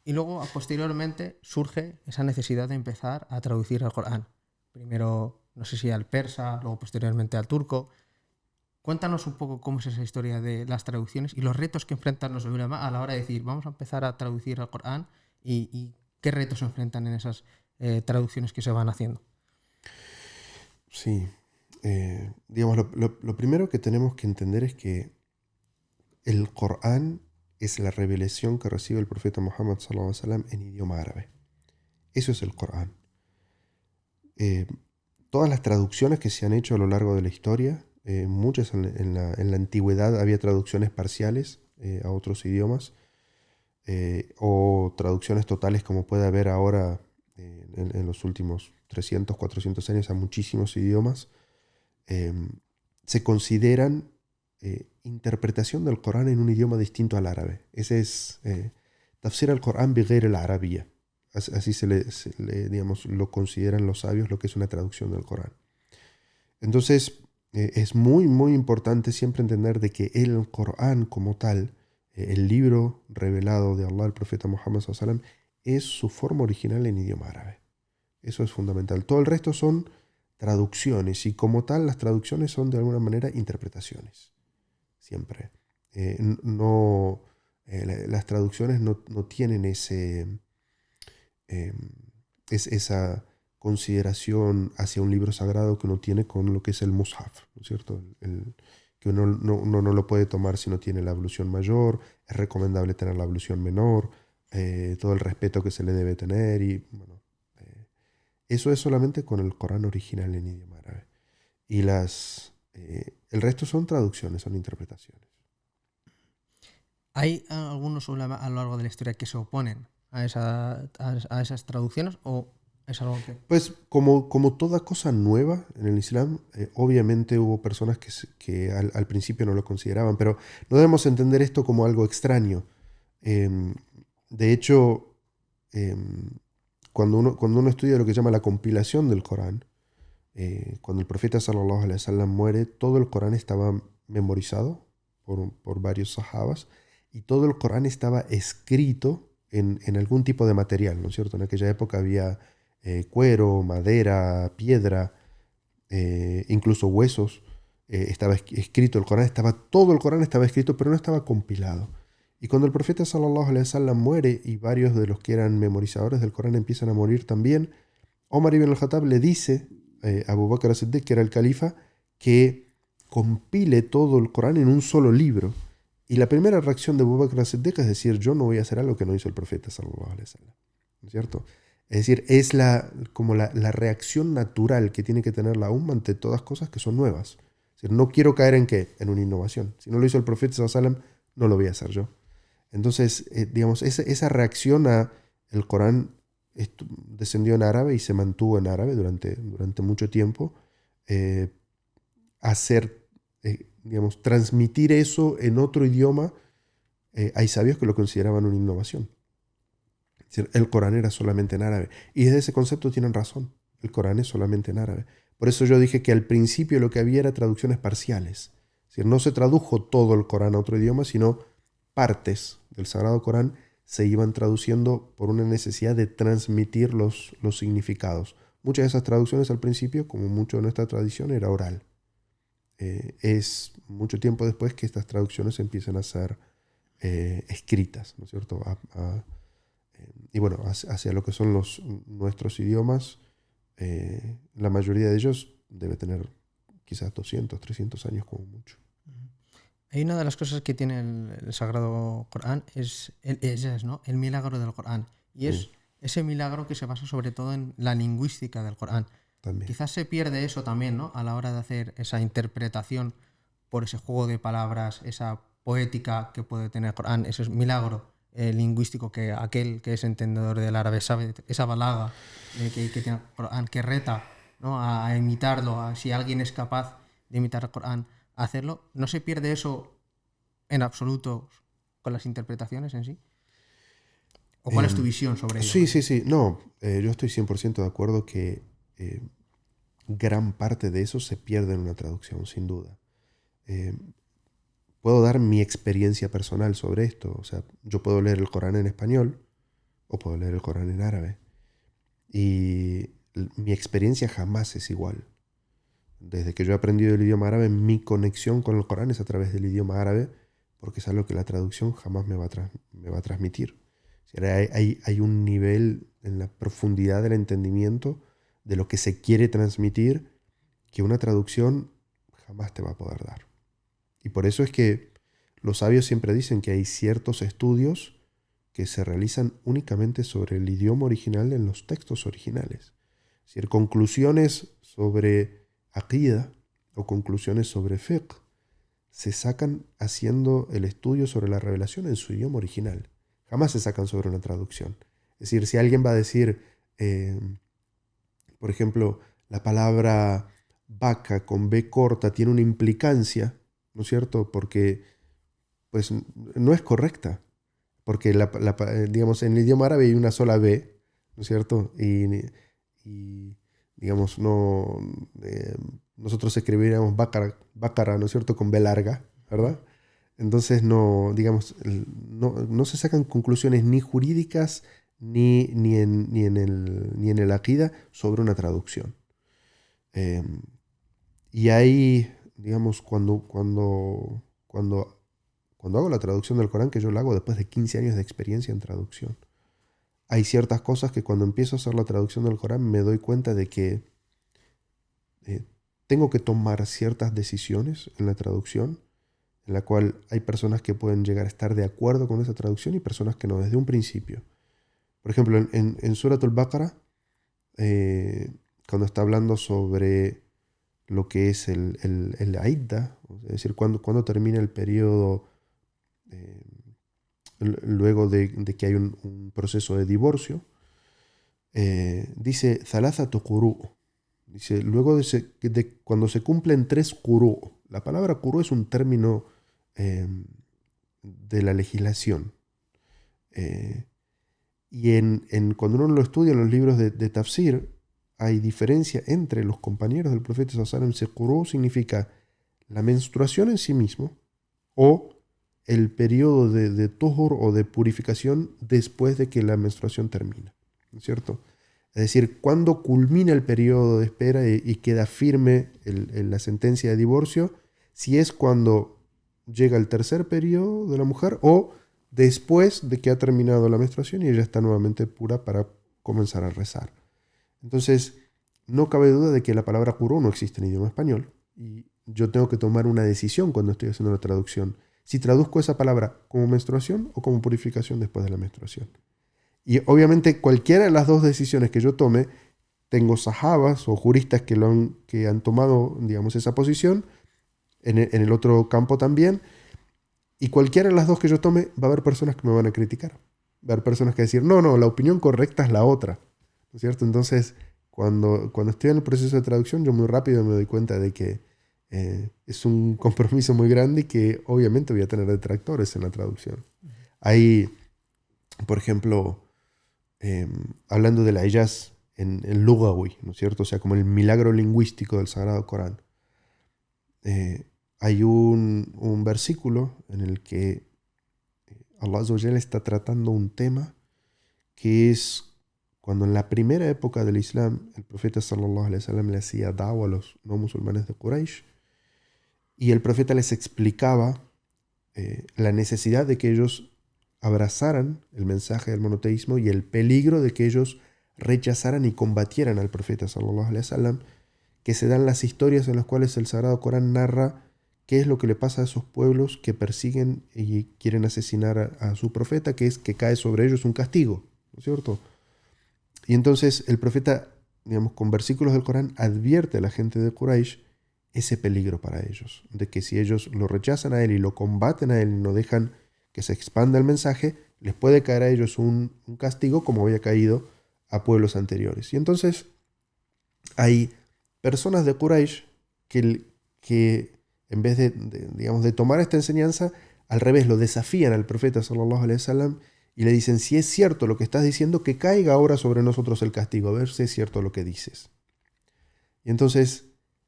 Y luego, posteriormente, surge esa necesidad de empezar a traducir el Corán. Primero, no sé si al persa, luego posteriormente al turco. Cuéntanos un poco cómo es esa historia de las traducciones y los retos que enfrentan los ulama a la hora de decir, vamos a empezar a traducir el Corán, y qué retos se enfrentan en esas traducciones que se van haciendo. Sí. Digamos, lo primero que tenemos que entender es que el Corán es la revelación que recibe el profeta Muhammad sallallahu alaihi wasallam en idioma árabe. Eso es el Corán. Todas las traducciones que se han hecho a lo largo de la historia, muchas en la antigüedad había traducciones parciales a otros idiomas, o traducciones totales como puede haber ahora en los últimos 300, 400 años a muchísimos idiomas. Se consideran interpretación del Corán en un idioma distinto al árabe. Ese es Tafsir al-Corán bighayr al-arabiyya. Así digamos, lo consideran los sabios, lo que es una traducción del Corán. Entonces, es muy, muy importante siempre entender de que el Corán como tal, el libro revelado de Allah, el profeta Muhammad sallallahu alaihi wasallam, es su forma original en idioma árabe. Eso es fundamental. Todo el resto son traducciones y como tal las traducciones son de alguna manera interpretaciones. Siempre. Las traducciones no tienen esa consideración hacia un libro sagrado que uno tiene con lo que es el mushaf, ¿no es cierto? Que uno no lo puede tomar si no tiene la ablución mayor, es recomendable tener la ablución menor, todo el respeto que se le debe tener y bueno, eso es solamente con el Corán original en idioma árabe. Y el resto son traducciones, son interpretaciones. ¿Hay algunos ulama a lo largo de la historia que se oponen a esas traducciones o es algo que...? Pues como toda cosa nueva en el Islam, obviamente hubo personas que al principio no lo consideraban, pero no debemos entender esto como algo extraño. De hecho, cuando uno estudia lo que se llama la compilación del Corán, cuando el profeta sallallahu alaihi wasallam muere, todo el Corán estaba memorizado por varios sahabas y todo el Corán estaba escrito en algún tipo de material, ¿no es cierto? En aquella época había cuero, madera, piedra, incluso huesos. Estaba escrito el Corán, todo el Corán estaba escrito, pero no estaba compilado. Y cuando el profeta sallallahu alaihi wasallam muere y varios de los que eran memorizadores del Corán empiezan a morir también, Omar ibn al-Khattab le dice a Abu Bakr as-Siddiq, que era el califa, que compile todo el Corán en un solo libro. Y la primera reacción de Abu Bakr as-Siddiq es decir, yo no voy a hacer algo que no hizo el profeta sallallahu alaihi wasallam, ¿no es cierto? Es decir, es como la reacción natural que tiene que tener la umma ante todas cosas que son nuevas. Es decir, no quiero caer en ¿qué? En una innovación. Si no lo hizo el profeta sallallahu alaihi wasallam, no lo voy a hacer yo. Entonces, digamos, esa reacción a el Corán descendió en árabe y se mantuvo en árabe durante mucho tiempo. Digamos, transmitir eso en otro idioma, hay sabios que lo consideraban una innovación. Es decir, el Corán era solamente en árabe. Y desde ese concepto tienen razón. El Corán es solamente en árabe. Por eso yo dije que al principio lo que había era traducciones parciales. Es decir, no se tradujo todo el Corán a otro idioma, sino partes del Sagrado Corán se iban traduciendo por una necesidad de transmitir los significados. Muchas de esas traducciones al principio, como mucho de nuestra tradición, era oral. Es mucho tiempo después que estas traducciones empiezan a ser escritas, ¿no es cierto? Y bueno, hacia lo que son nuestros idiomas, la mayoría de ellos debe tener quizás 200, 300 años como mucho. Hay una de las cosas que tiene el Sagrado Corán es ¿no? El milagro del Corán. Y es ese milagro que se basa sobre todo en la lingüística del Corán. También. Quizás se pierde eso también, ¿no? A la hora de hacer esa interpretación por ese juego de palabras, esa poética que puede tener el Corán, ese milagro lingüístico que aquel que es entendedor del árabe sabe, esa balaga que tiene el Corán, que reta, ¿no? a imitarlo, si alguien es capaz de imitar el Corán, a hacerlo. ¿No se pierde eso en absoluto con las interpretaciones en sí? ¿O cuál es tu visión sobre ello? Sí. No, yo estoy 100% de acuerdo que gran parte de eso se pierde en una traducción, sin duda. Puedo dar mi experiencia personal sobre esto. O sea, yo puedo leer el Corán en español o puedo leer el Corán en árabe. Y mi experiencia jamás es igual. Desde que yo he aprendido el idioma árabe, mi conexión con el Corán es a través del idioma árabe, porque es algo que la traducción jamás me va a transmitir. O sea, hay un nivel en la profundidad del entendimiento de lo que se quiere transmitir que una traducción jamás te va a poder dar. Y por eso es que los sabios siempre dicen que hay ciertos estudios que se realizan únicamente sobre el idioma original en los textos originales. Es decir, conclusiones sobre aqida o conclusiones sobre fiqh se sacan haciendo el estudio sobre la revelación en su idioma original. Jamás se sacan sobre una traducción. Es decir, si alguien va a decir, por ejemplo, la palabra vaca con B corta tiene una implicancia, ¿no es cierto? Porque pues, no es correcta. Porque digamos, en el idioma árabe hay una sola B, ¿no es cierto? Y digamos, no, nosotros escribiríamos bácara, ¿no es cierto? Con B larga, ¿verdad? Entonces no, digamos, no se sacan conclusiones ni jurídicas ni en el aqida sobre una traducción. Y ahí, digamos, cuando hago la traducción del Corán, que yo la hago después de 15 años de experiencia en traducción, hay ciertas cosas que cuando empiezo a hacer la traducción del Corán me doy cuenta de que tengo que tomar ciertas decisiones en la traducción, en la cual hay personas que pueden llegar a estar de acuerdo con esa traducción y personas que no, desde un principio. Por ejemplo, en Surat al-Baqarah, cuando está hablando sobre lo que es el Aidda, es decir, cuando termina el periodo luego de que hay un proceso de divorcio, dice Thalathatu quru'. Dice, luego de cuando se cumplen 3 quru'. La palabra quru' es un término de la legislación. Y cuando uno lo estudia en los libros de tafsir, hay diferencia entre los compañeros del profeta sallallahu alaihi wasallam. Quru' significa la menstruación en sí mismo o el periodo de tuhur o de purificación después de que la menstruación termina, ¿no es cierto? Es decir, cuando culmina el periodo de espera y queda firme la sentencia de divorcio, si es cuando llega el tercer periodo de la mujer o después de que ha terminado la menstruación y ella está nuevamente pura para comenzar a rezar. Entonces, no cabe duda de que la palabra quru no existe en idioma español y yo tengo que tomar una decisión cuando estoy haciendo la traducción. Si traduzco esa palabra como menstruación o como purificación después de la menstruación. Y obviamente cualquiera de las dos decisiones que yo tome, tengo sahabas o juristas que han tomado, digamos, esa posición, en el otro campo también, y cualquiera de las dos que yo tome, va a haber personas que me van a criticar. Va a haber personas que decir, no, la opinión correcta es la otra, ¿no es cierto? Entonces, cuando estoy en el proceso de traducción, yo muy rápido me doy cuenta de que es un compromiso muy grande y que obviamente voy a tener detractores en la traducción. Hay, por ejemplo, hablando de la ijaz en Lugawi, ¿no es cierto? O sea, como el milagro lingüístico del Sagrado Corán. Hay un versículo en el que Allah Azza wa Jalla está tratando un tema que es cuando en la primera época del Islam el profeta sallallahu alaihi wasallam le hacía da'wa a los no musulmanes de Quraysh y el profeta les explicaba la necesidad de que ellos abrazaran el mensaje del monoteísmo y el peligro de que ellos rechazaran y combatieran al profeta sallallahu alaihi wasallam, que se dan las historias en las cuales el Sagrado Corán narra qué es lo que le pasa a esos pueblos que persiguen y quieren asesinar a su profeta, que es que cae sobre ellos un castigo, ¿no es cierto? Y entonces el profeta, digamos, con versículos del Corán advierte a la gente de Quraysh ese peligro para ellos, de que si ellos lo rechazan a él y lo combaten a él y no dejan que se expanda el mensaje, les puede caer a ellos un castigo como había caído a pueblos anteriores. Y entonces hay personas de Quraysh que en vez de tomar esta enseñanza, al revés, lo desafían al profeta sallallahu alaihi wasallam y le dicen, si es cierto lo que estás diciendo, que caiga ahora sobre nosotros el castigo, a ver si es cierto lo que dices. Y entonces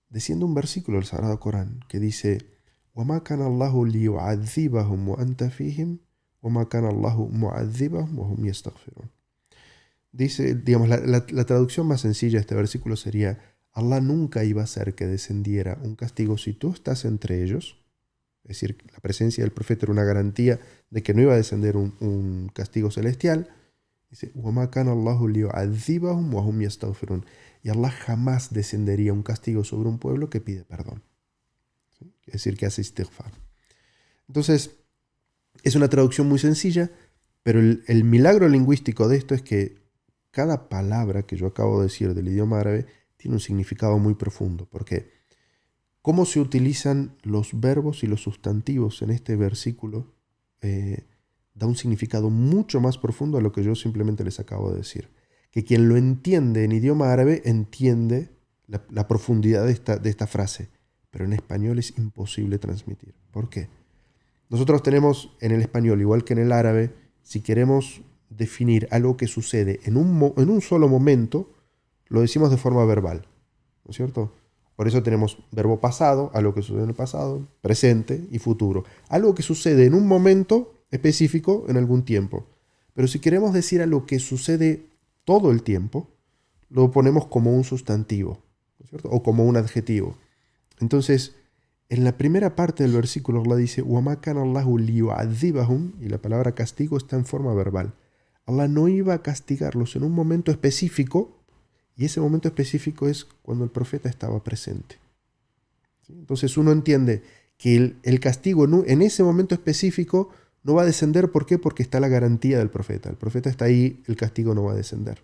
desciende un versículo del Sagrado Corán que dice, وَمَا كَانَ اللَّهُ لِيُعَذِّبَهُمْ وَأَنْتَ فِيهِمْ وَمَا كَانَ اللَّهُ مُعَذِّبَهُمْ وَهُمْ يَسْتَغْفِرُونَ. Dice, digamos, la traducción más sencilla de este versículo sería, Allah nunca iba a hacer que descendiera un castigo si tú estás entre ellos. Es decir, la presencia del profeta era una garantía de que no iba a descender un castigo celestial. Dice, وَمَا كَانَ اللَّهُ لِيُعَذِّبَهُمْ وَهُمْ يَسْتَغْفِرُونَ. Y Allah jamás descendería un castigo sobre un pueblo que pide perdón. ¿Sí? Es decir, que hace istighfar. Entonces, Es una traducción muy sencilla, pero el milagro lingüístico de esto es que cada palabra que yo acabo de decir del idioma árabe tiene un significado muy profundo. Porque cómo se utilizan los verbos y los sustantivos en este versículo da un significado mucho más profundo a lo que yo simplemente les acabo de decir. Que quien lo entiende en idioma árabe entiende la profundidad de esta frase, pero en español es imposible transmitir. ¿Por qué? Nosotros tenemos en el español, igual que en el árabe, si queremos definir algo que sucede en un solo momento, lo decimos de forma verbal, ¿no es cierto? Por eso tenemos verbo pasado, algo que sucede en el pasado, presente y futuro. Algo que sucede en un momento específico en algún tiempo. Pero si queremos decir algo que sucede todo el tiempo, lo ponemos como un sustantivo, ¿no es cierto? O como un adjetivo. Entonces, en la primera parte del versículo Allah dice وَمَا كَانَ اللَّهُ لِيُعَذِّبَهُمْ, y la palabra castigo está en forma verbal. Allah no iba a castigarlos en un momento específico, y ese momento específico es cuando el profeta estaba presente. ¿Sí? Entonces uno entiende que el castigo en ese momento específico no va a descender. ¿Por qué? Porque está la garantía del profeta. El profeta está ahí, el castigo no va a descender.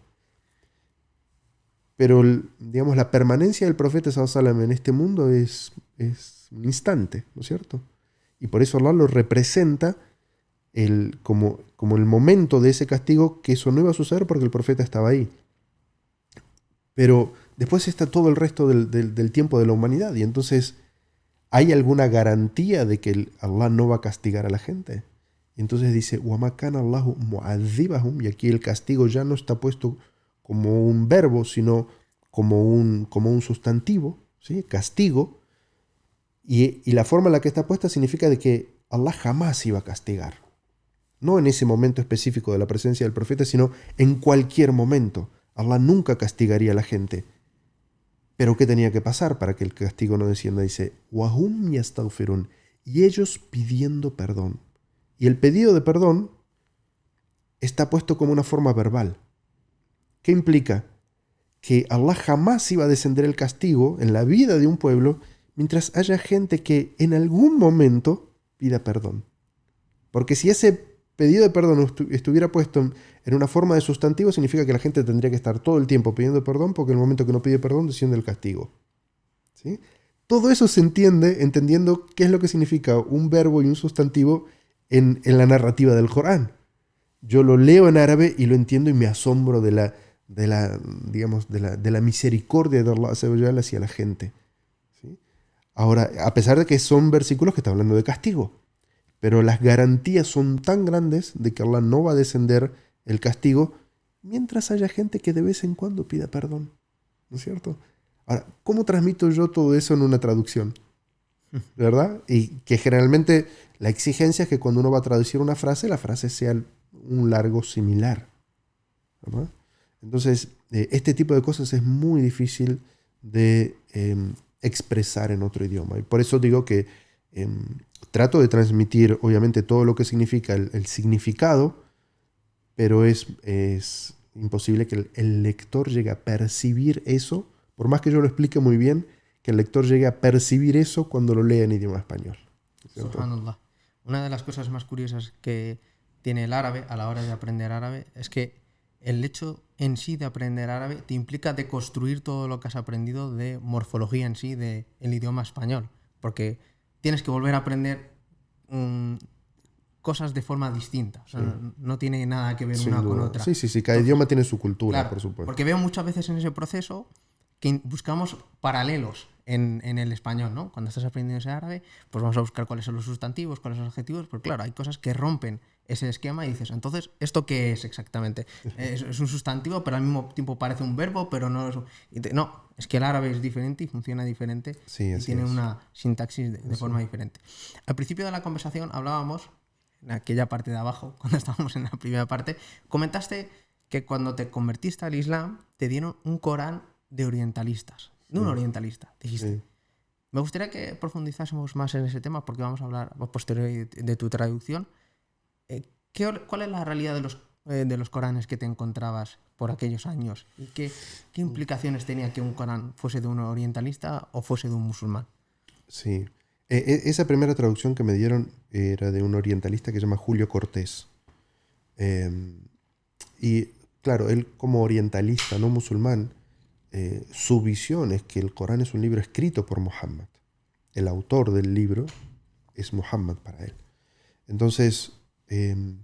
Pero digamos, la permanencia del profeta sallallahu alaihi wasallam en este mundo es un instante, ¿no es cierto? Y por eso Allah lo representa como el momento de ese castigo, que eso no iba a suceder porque el profeta estaba ahí. Pero después está todo el resto del tiempo de la humanidad. Y entonces, ¿hay alguna garantía de que Allah no va a castigar a la gente? Y entonces dice, وَمَا كَانَ اللَّهُ مُعَذِّبَهُمْ, y aquí el castigo ya no está puesto como un verbo, sino como un sustantivo, ¿sí? Castigo. Y la forma en la que está puesta significa de que Allah jamás iba a castigar. No en ese momento específico de la presencia del profeta, sino en cualquier momento. Allah nunca castigaría a la gente. Pero ¿qué tenía que pasar para que el castigo no descienda? Dice, وَهُمْ يَسْتَغْفِرُونَ, y ellos pidiendo perdón. Y el pedido de perdón está puesto como una forma verbal. ¿Qué implica? Que Allah jamás iba a descender el castigo en la vida de un pueblo mientras haya gente que en algún momento pida perdón. Porque si ese pedido de perdón estuviera puesto en una forma de sustantivo, significa que la gente tendría que estar todo el tiempo pidiendo perdón, porque en el momento que no pide perdón desciende el castigo. ¿Sí? Todo eso se entiende entendiendo qué es lo que significa un verbo y un sustantivo en la narrativa del Corán. Yo lo leo en árabe y lo entiendo y me asombro de la misericordia de Allah Azza wa Jalla hacia la gente. ¿Sí? Ahora, a pesar de que son versículos que están hablando de castigo, pero las garantías son tan grandes de que Allah no va a descender el castigo mientras haya gente que de vez en cuando pida perdón. ¿No es cierto? Ahora, ¿cómo transmito yo todo eso en una traducción? ¿Verdad? Y que generalmente la exigencia es que cuando uno va a traducir una frase, la frase sea un largo similar. ¿Verdad? Entonces, este tipo de cosas es muy difícil de expresar en otro idioma. Y por eso digo que trato de transmitir, obviamente, todo lo que significa el significado, pero es imposible que el lector llegue a percibir eso, por más que yo lo explique muy bien, que el lector llegue a percibir eso cuando lo lea en idioma español. Subhanallah. Una de las cosas más curiosas que tiene el árabe a la hora de aprender árabe es que el hecho en sí de aprender árabe te implica deconstruir todo lo que has aprendido de morfología en sí del idioma español, porque tienes que volver a aprender cosas de forma distinta. O sea, sí. No tiene nada que ver Sin una duda. con otra. Sí, cada idioma tiene su cultura, claro, por supuesto. Porque veo muchas veces en ese proceso que buscamos paralelos en el español, ¿no? Cuando estás aprendiendo ese árabe, pues vamos a buscar cuáles son los sustantivos, cuáles son los adjetivos, porque claro, hay cosas que rompen ese esquema y dices, entonces, ¿esto qué es exactamente? Es un sustantivo, pero al mismo tiempo parece un verbo, pero no es... No, es que el árabe es diferente y funciona diferente, y tiene una sintaxis de forma diferente. Al principio de la conversación hablábamos, en aquella parte de abajo, cuando estábamos en la primera parte, comentaste que cuando te convertiste al Islam te dieron un Corán de orientalistas, de un orientalista, dijiste. Sí. Me gustaría que profundizásemos más en ese tema, porque vamos a hablar a posteriori de tu traducción. ¿Cuál es la realidad de los Coranes que te encontrabas por aquellos años? ¿Y qué implicaciones tenía que un Corán fuese de un orientalista o fuese de un musulmán? Sí. Esa primera traducción que me dieron era de un orientalista que se llama Julio Cortés. Eh, y claro, él como orientalista, no musulmán, su visión es que el Corán es un libro escrito por Muhammad. El autor del libro es Muhammad para él. Entonces, él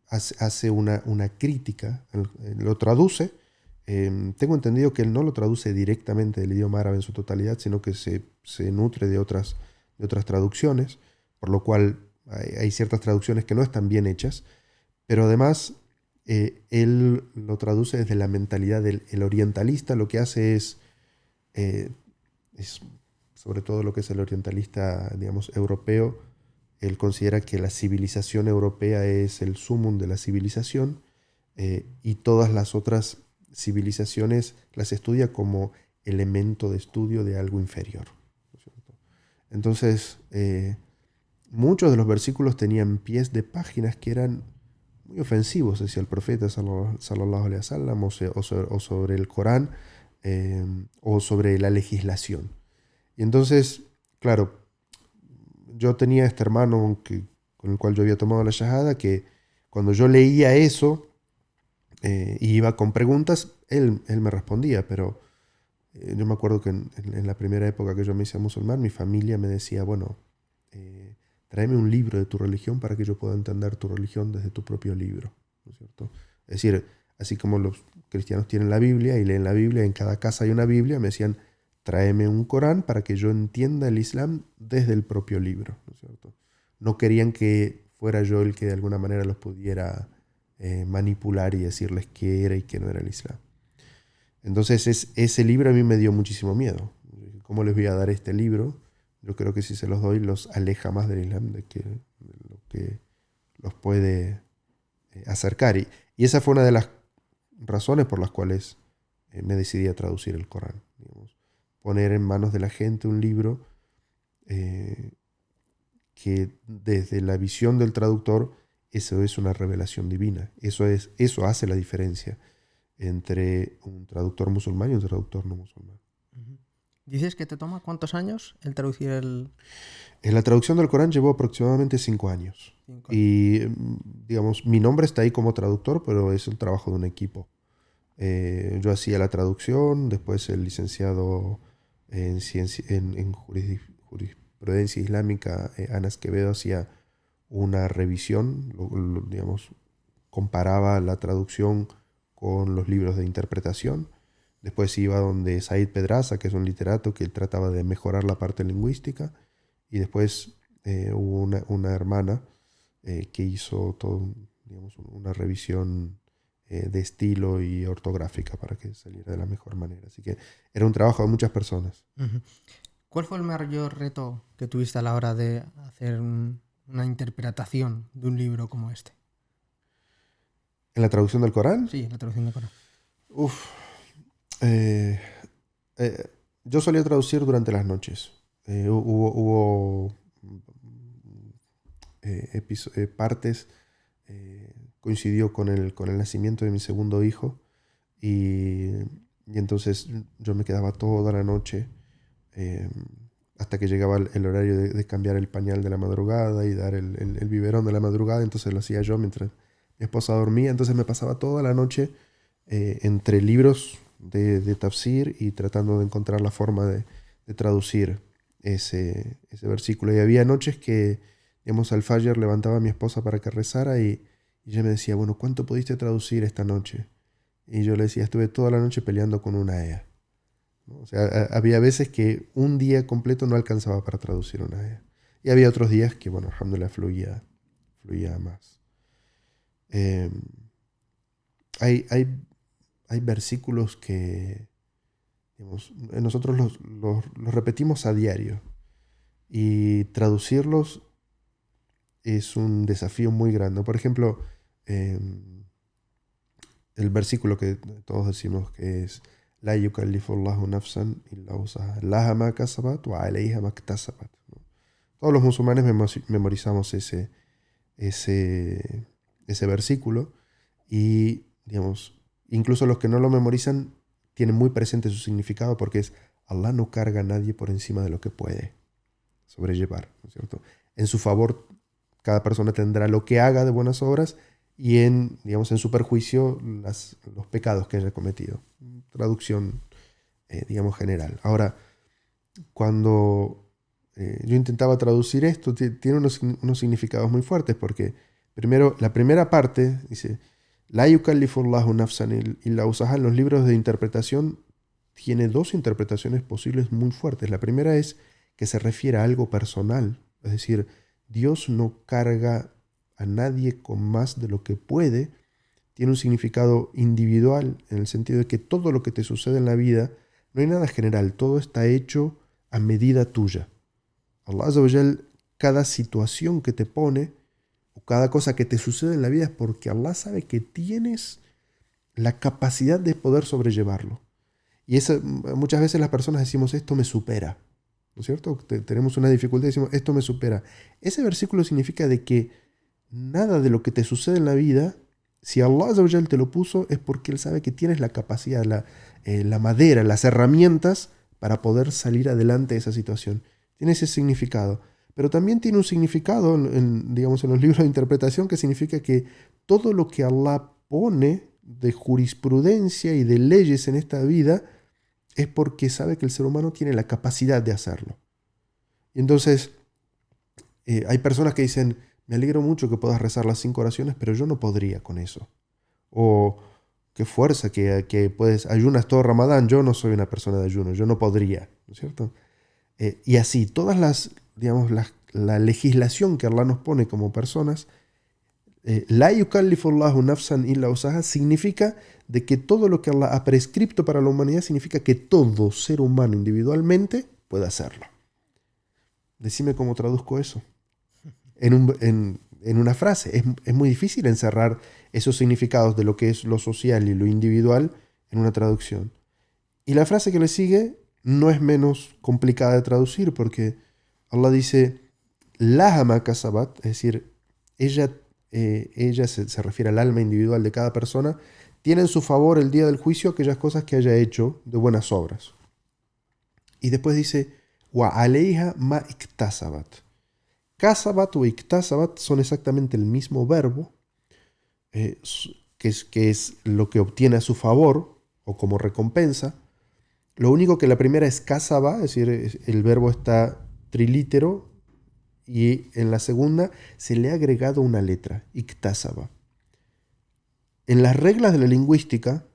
hace una crítica, lo traduce. Tengo entendido que él no lo traduce directamente del idioma árabe en su totalidad, sino que se nutre de otras traducciones, por lo cual hay ciertas traducciones que no están bien hechas, pero además él lo traduce desde la mentalidad del el orientalista. Lo que hace es, sobre todo lo que es el orientalista, digamos, europeo, él considera que la civilización europea es el sumum de la civilización, y todas las otras civilizaciones las estudia como elemento de estudio de algo inferior, ¿no es cierto? Entonces, muchos de los versículos tenían pies de páginas que eran muy ofensivos hacia el profeta sallallahu alaihi wasallam, o sobre el Corán, o sobre la legislación. Y entonces, claro, yo tenía este hermano con el cual yo había tomado la shahada, que cuando yo leía eso y iba con preguntas, él me respondía, pero yo me acuerdo que en la primera época que yo me hice musulmán, mi familia me decía, bueno, tráeme un libro de tu religión para que yo pueda entender tu religión desde tu propio libro, ¿no es cierto? Es decir, así como los cristianos tienen la Biblia y leen la Biblia, en cada casa hay una Biblia, me decían, tráeme un Corán para que yo entienda el Islam desde el propio libro, ¿no es cierto? No querían que fuera yo el que de alguna manera los pudiera manipular y decirles qué era y qué no era el Islam. Entonces ese libro a mí me dio muchísimo miedo. ¿Cómo les voy a dar este libro? Yo creo que si se los doy los aleja más del Islam de lo que los puede acercar. Y esa fue una de las razones por las cuales me decidí a traducir el Corán. Digamos. Poner en manos de la gente un libro que desde la visión del traductor, eso es una revelación divina. Eso hace la diferencia entre un traductor musulmán y un traductor no musulmán. ¿Dices que te toma cuántos años el traducir el...? En la traducción del Corán llevó aproximadamente 5 años. 5 años. Y, digamos, mi nombre está ahí como traductor, pero es el trabajo de un equipo. Yo hacía la traducción, después el licenciado en jurisprudencia islámica, Anas Quevedo, hacía una revisión, digamos, comparaba la traducción con los libros de interpretación. Después iba donde Said Pedraza, que es un literato que trataba de mejorar la parte lingüística. Y después hubo una hermana que hizo todo, digamos, una revisión de estilo y ortográfica para que saliera de la mejor manera. Así que era un trabajo de muchas personas. Uh-huh. ¿Cuál fue el mayor reto que tuviste a la hora de hacer una interpretación de un libro como este? ¿En la traducción del Corán? Sí, la traducción del Corán. Yo solía traducir durante las noches. Hubo partes, coincidió con el nacimiento de mi segundo hijo, y entonces yo me quedaba toda la noche hasta que llegaba el horario de cambiar el pañal de la madrugada y dar el biberón de la madrugada. Entonces lo hacía yo mientras mi esposa dormía. Entonces me pasaba toda la noche entre libros de tafsir y tratando de encontrar la forma de traducir ese versículo. Y había noches que, digamos, al Fajr levantaba a mi esposa para que rezara, y ella me decía, bueno, ¿cuánto pudiste traducir esta noche? Y yo le decía, estuve toda la noche peleando con una aya. ¿No? O sea, había veces que un día completo no alcanzaba para traducir una aya. Y había otros días que, bueno, alhamdulillah, fluía más. Hay versículos que, digamos, nosotros los repetimos a diario, y traducirlos es un desafío muy grande. Por ejemplo, el versículo que todos decimos, que es La yukallifu Allahu nafsan illa wusaha, laha ma kasabat wa alayha ma iktasabat. Todos los musulmanes memorizamos ese versículo, y, digamos, incluso los que no lo memorizan tienen muy presente su significado, porque es Allah no carga a nadie por encima de lo que puede sobrellevar, ¿no es cierto? En su favor, cada persona tendrá lo que haga de buenas obras y en su perjuicio los pecados que haya cometido. Traducción, general. Ahora, cuando yo intentaba traducir esto, tiene unos significados muy fuertes, porque primero, la primera parte dice, La yukallifullahu nafsan illa wusaha. En los libros de interpretación tiene dos interpretaciones posibles muy fuertes. La primera es que se refiere a algo personal, es decir, Dios no carga a nadie con más de lo que puede. Tiene un significado individual en el sentido de que todo lo que te sucede en la vida, no hay nada general, todo está hecho a medida tuya. Allah Azza wa Jal, cada situación que te pone o cada cosa que te sucede en la vida es porque Allah sabe que tienes la capacidad de poder sobrellevarlo. Y muchas veces las personas decimos, esto me supera, ¿no es cierto? Tenemos una dificultad y decimos, esto me supera. Ese versículo significa de que nada de lo que te sucede en la vida, si Allah Azza wa Jal te lo puso, es porque Él sabe que tienes la capacidad, la madera, las herramientas para poder salir adelante de esa situación. Tiene ese significado. Pero también tiene un significado en los libros de interpretación, que significa que todo lo que Allah pone de jurisprudencia y de leyes en esta vida es porque sabe que el ser humano tiene la capacidad de hacerlo. Y entonces hay personas que dicen, me alegro mucho que puedas rezar las 5 oraciones, pero yo no podría con eso. O qué fuerza que puedes, ayunas todo Ramadán, yo no soy una persona de ayuno, yo no podría, ¿no es cierto? Y así, todas la legislación que Allah nos pone como personas, la yukallifullahu nafsan illa wusaha, significa de que todo lo que Allah ha prescripto para la humanidad significa que todo ser humano individualmente puede hacerlo. Decime cómo traduzco eso. En una frase. Es muy difícil encerrar esos significados de lo que es lo social y lo individual en una traducción. Y la frase que le sigue no es menos complicada de traducir, porque Allah dice, Laha ma kasabat, es decir, ella se refiere al alma individual de cada persona, tiene en su favor el día del juicio aquellas cosas que haya hecho de buenas obras. Y después dice, Wa aleiha ma iktasabat. Kasabat o iktasabat son exactamente el mismo verbo, que es lo que obtiene a su favor o como recompensa. Lo único que la primera es kasaba, es decir, el verbo está trilítero, y en la segunda se le ha agregado una letra, iktasaba. En las reglas de la lingüística,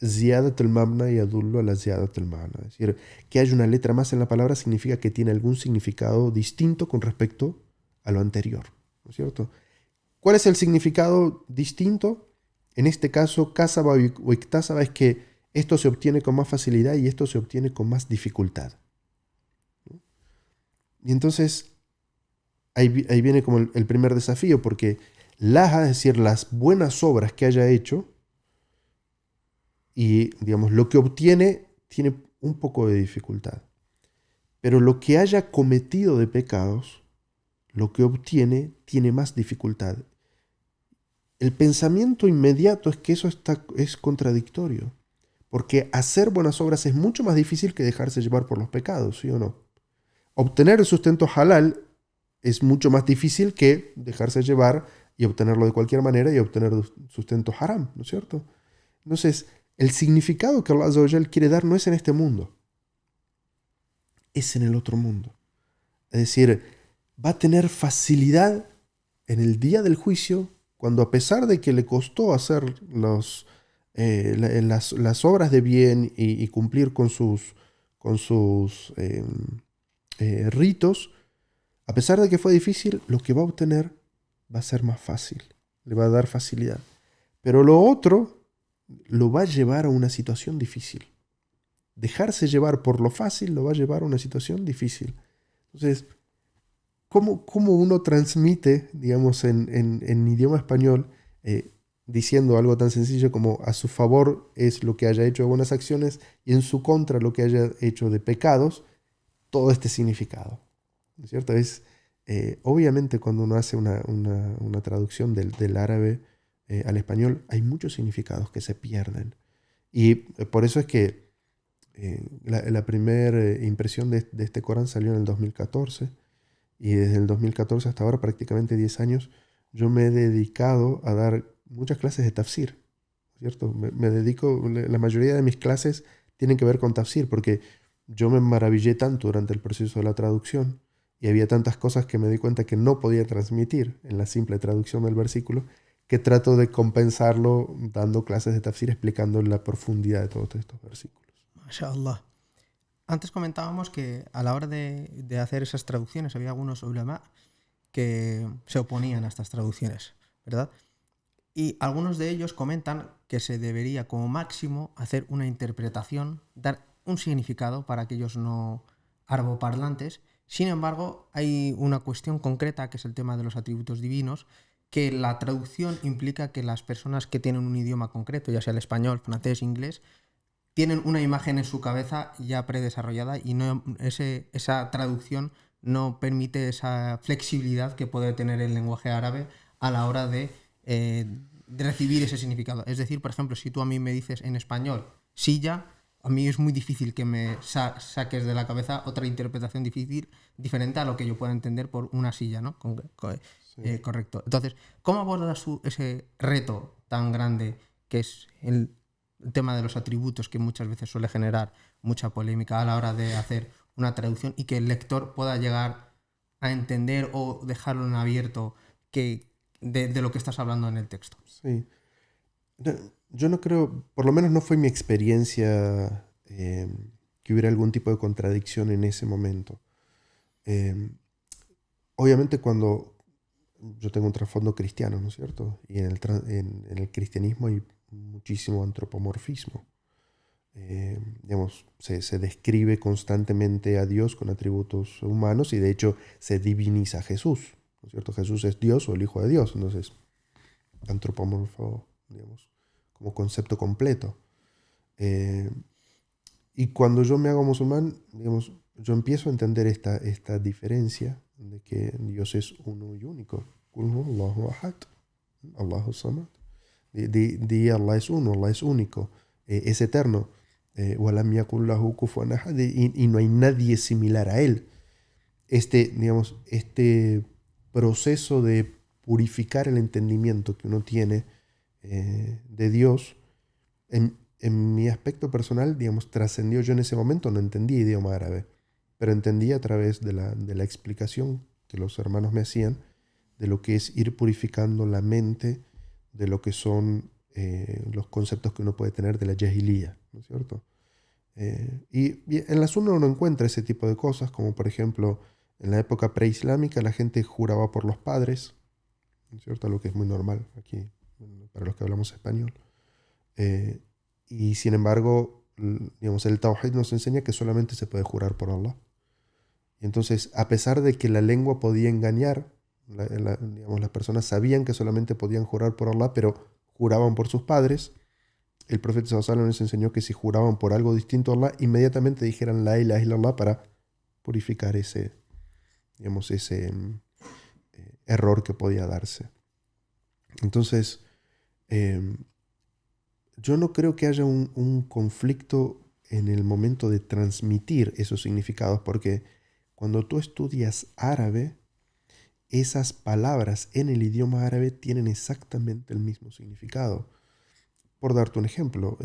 ziyadat al-mabna yadullu ala ziyadat al-ma'na. Es decir, que haya una letra más en la palabra significa que tiene algún significado distinto con respecto a lo anterior, ¿no es cierto? ¿Cuál es el significado distinto? En este caso, kasaba o iktasaba es que esto se obtiene con más facilidad y esto se obtiene con más dificultad. Y entonces, ahí viene como el primer desafío, porque laha, es decir, las buenas obras que haya hecho, y lo que obtiene tiene un poco de dificultad. Pero lo que haya cometido de pecados, lo que obtiene tiene más dificultad. El pensamiento inmediato es que eso es contradictorio. Porque hacer buenas obras es mucho más difícil que dejarse llevar por los pecados, ¿sí o no? Obtener el sustento halal es mucho más difícil que dejarse llevar y obtenerlo de cualquier manera y obtener sustento haram, ¿no es cierto? Entonces, el significado que Allah Azza wa Jal quiere dar no es en este mundo, es en el otro mundo. Es decir, va a tener facilidad en el día del juicio, cuando a pesar de que le costó hacer las obras de bien y cumplir con sus ritos, a pesar de que fue difícil, lo que va a obtener va a ser más fácil, le va a dar facilidad. Pero lo otro lo va a llevar a una situación difícil. Dejarse llevar por lo fácil lo va a llevar a una situación difícil. Entonces, ¿cómo uno transmite, digamos, en idioma español, diciendo algo tan sencillo como a su favor es lo que haya hecho de buenas acciones y en su contra lo que haya hecho de pecados, todo este significado? ¿No es cierto? Obviamente cuando uno hace una traducción del árabe al español, hay muchos significados que se pierden. Y por eso es que La primera impresión de este Corán salió en el 2014 y desde el 2014 hasta ahora, prácticamente 10 años, yo me he dedicado a dar muchas clases de tafsir, ¿cierto? Me dedico, la mayoría de mis clases tienen que ver con tafsir porque yo me maravillé tanto durante el proceso de la traducción y había tantas cosas que me di cuenta que no podía transmitir en la simple traducción del versículo, que trato de compensarlo dando clases de tafsir explicando la profundidad de todos estos versículos. MashaAllah. Antes comentábamos que a la hora de hacer esas traducciones había algunos ulama que se oponían a estas traducciones, ¿verdad? Y algunos de ellos comentan que se debería como máximo hacer una interpretación, dar un significado para aquellos no arboparlantes. Sin embargo, hay una cuestión concreta que es el tema de los atributos divinos, que la traducción implica que las personas que tienen un idioma concreto, ya sea el español, francés, inglés, tienen una imagen en su cabeza ya predesarrollada y esa traducción no permite esa flexibilidad que puede tener el lenguaje árabe a la hora de recibir ese significado. Es decir, por ejemplo, si tú a mí me dices en español silla, a mí es muy difícil que me saques de la cabeza otra interpretación diferente a lo que yo pueda entender por una silla, ¿no? Sí. Correcto. Entonces, ¿cómo abordas ese reto tan grande que es el tema de los atributos, que muchas veces suele generar mucha polémica a la hora de hacer una traducción y que el lector pueda llegar a entender o dejarlo en abierto de lo que estás hablando en el texto? Sí. Yo no creo, por lo menos no fue mi experiencia que hubiera algún tipo de contradicción en ese momento. Eh, Obviamente cuando yo tengo un trasfondo cristiano, ¿no es cierto? Y en el cristianismo hay muchísimo antropomorfismo. Digamos, se describe constantemente a Dios con atributos humanos y de hecho se diviniza a Jesús, ¿no es cierto? Jesús es Dios o el Hijo de Dios, entonces antropomorfo, digamos, como concepto completo. Eh, y cuando yo me hago musulmán, digamos, yo empiezo a entender esta diferencia de que Dios es uno y único. Qul huwa Allahu ahad, Allahu samad. Di Allah es uno, Allah es único, es eterno. Walam yakul lahu kufuwan ahad, y no hay nadie similar a él. Digamos, este proceso de purificar el entendimiento que uno tiene de Dios, en mi aspecto personal, digamos, trascendió. Yo en ese momento no entendía idioma árabe, pero entendí a través de la explicación que los hermanos me hacían de lo que es ir purificando la mente de lo que son los conceptos que uno puede tener de la jahiliya, ¿no es cierto? Y en la sunna uno encuentra ese tipo de cosas, como por ejemplo, en la época preislámica la gente juraba por los padres, ¿no es cierto? Lo que es muy normal aquí, para los que hablamos español. Y sin embargo, digamos, el Tawhid nos enseña que solamente se puede jurar por Allah. Y entonces, a pesar de que la lengua podía engañar, digamos, las personas sabían que solamente podían jurar por Allah, pero juraban por sus padres. El profeta sallallahu alaihi wasallam les enseñó que si juraban por algo distinto a Allah, inmediatamente dijeran la ilaha illallah para purificar ese, digamos, ese error que podía darse. Entonces, yo no creo que haya un conflicto en el momento de transmitir esos significados, porque cuando tú estudias árabe, esas palabras en el idioma árabe tienen exactamente el mismo significado. Por darte un ejemplo,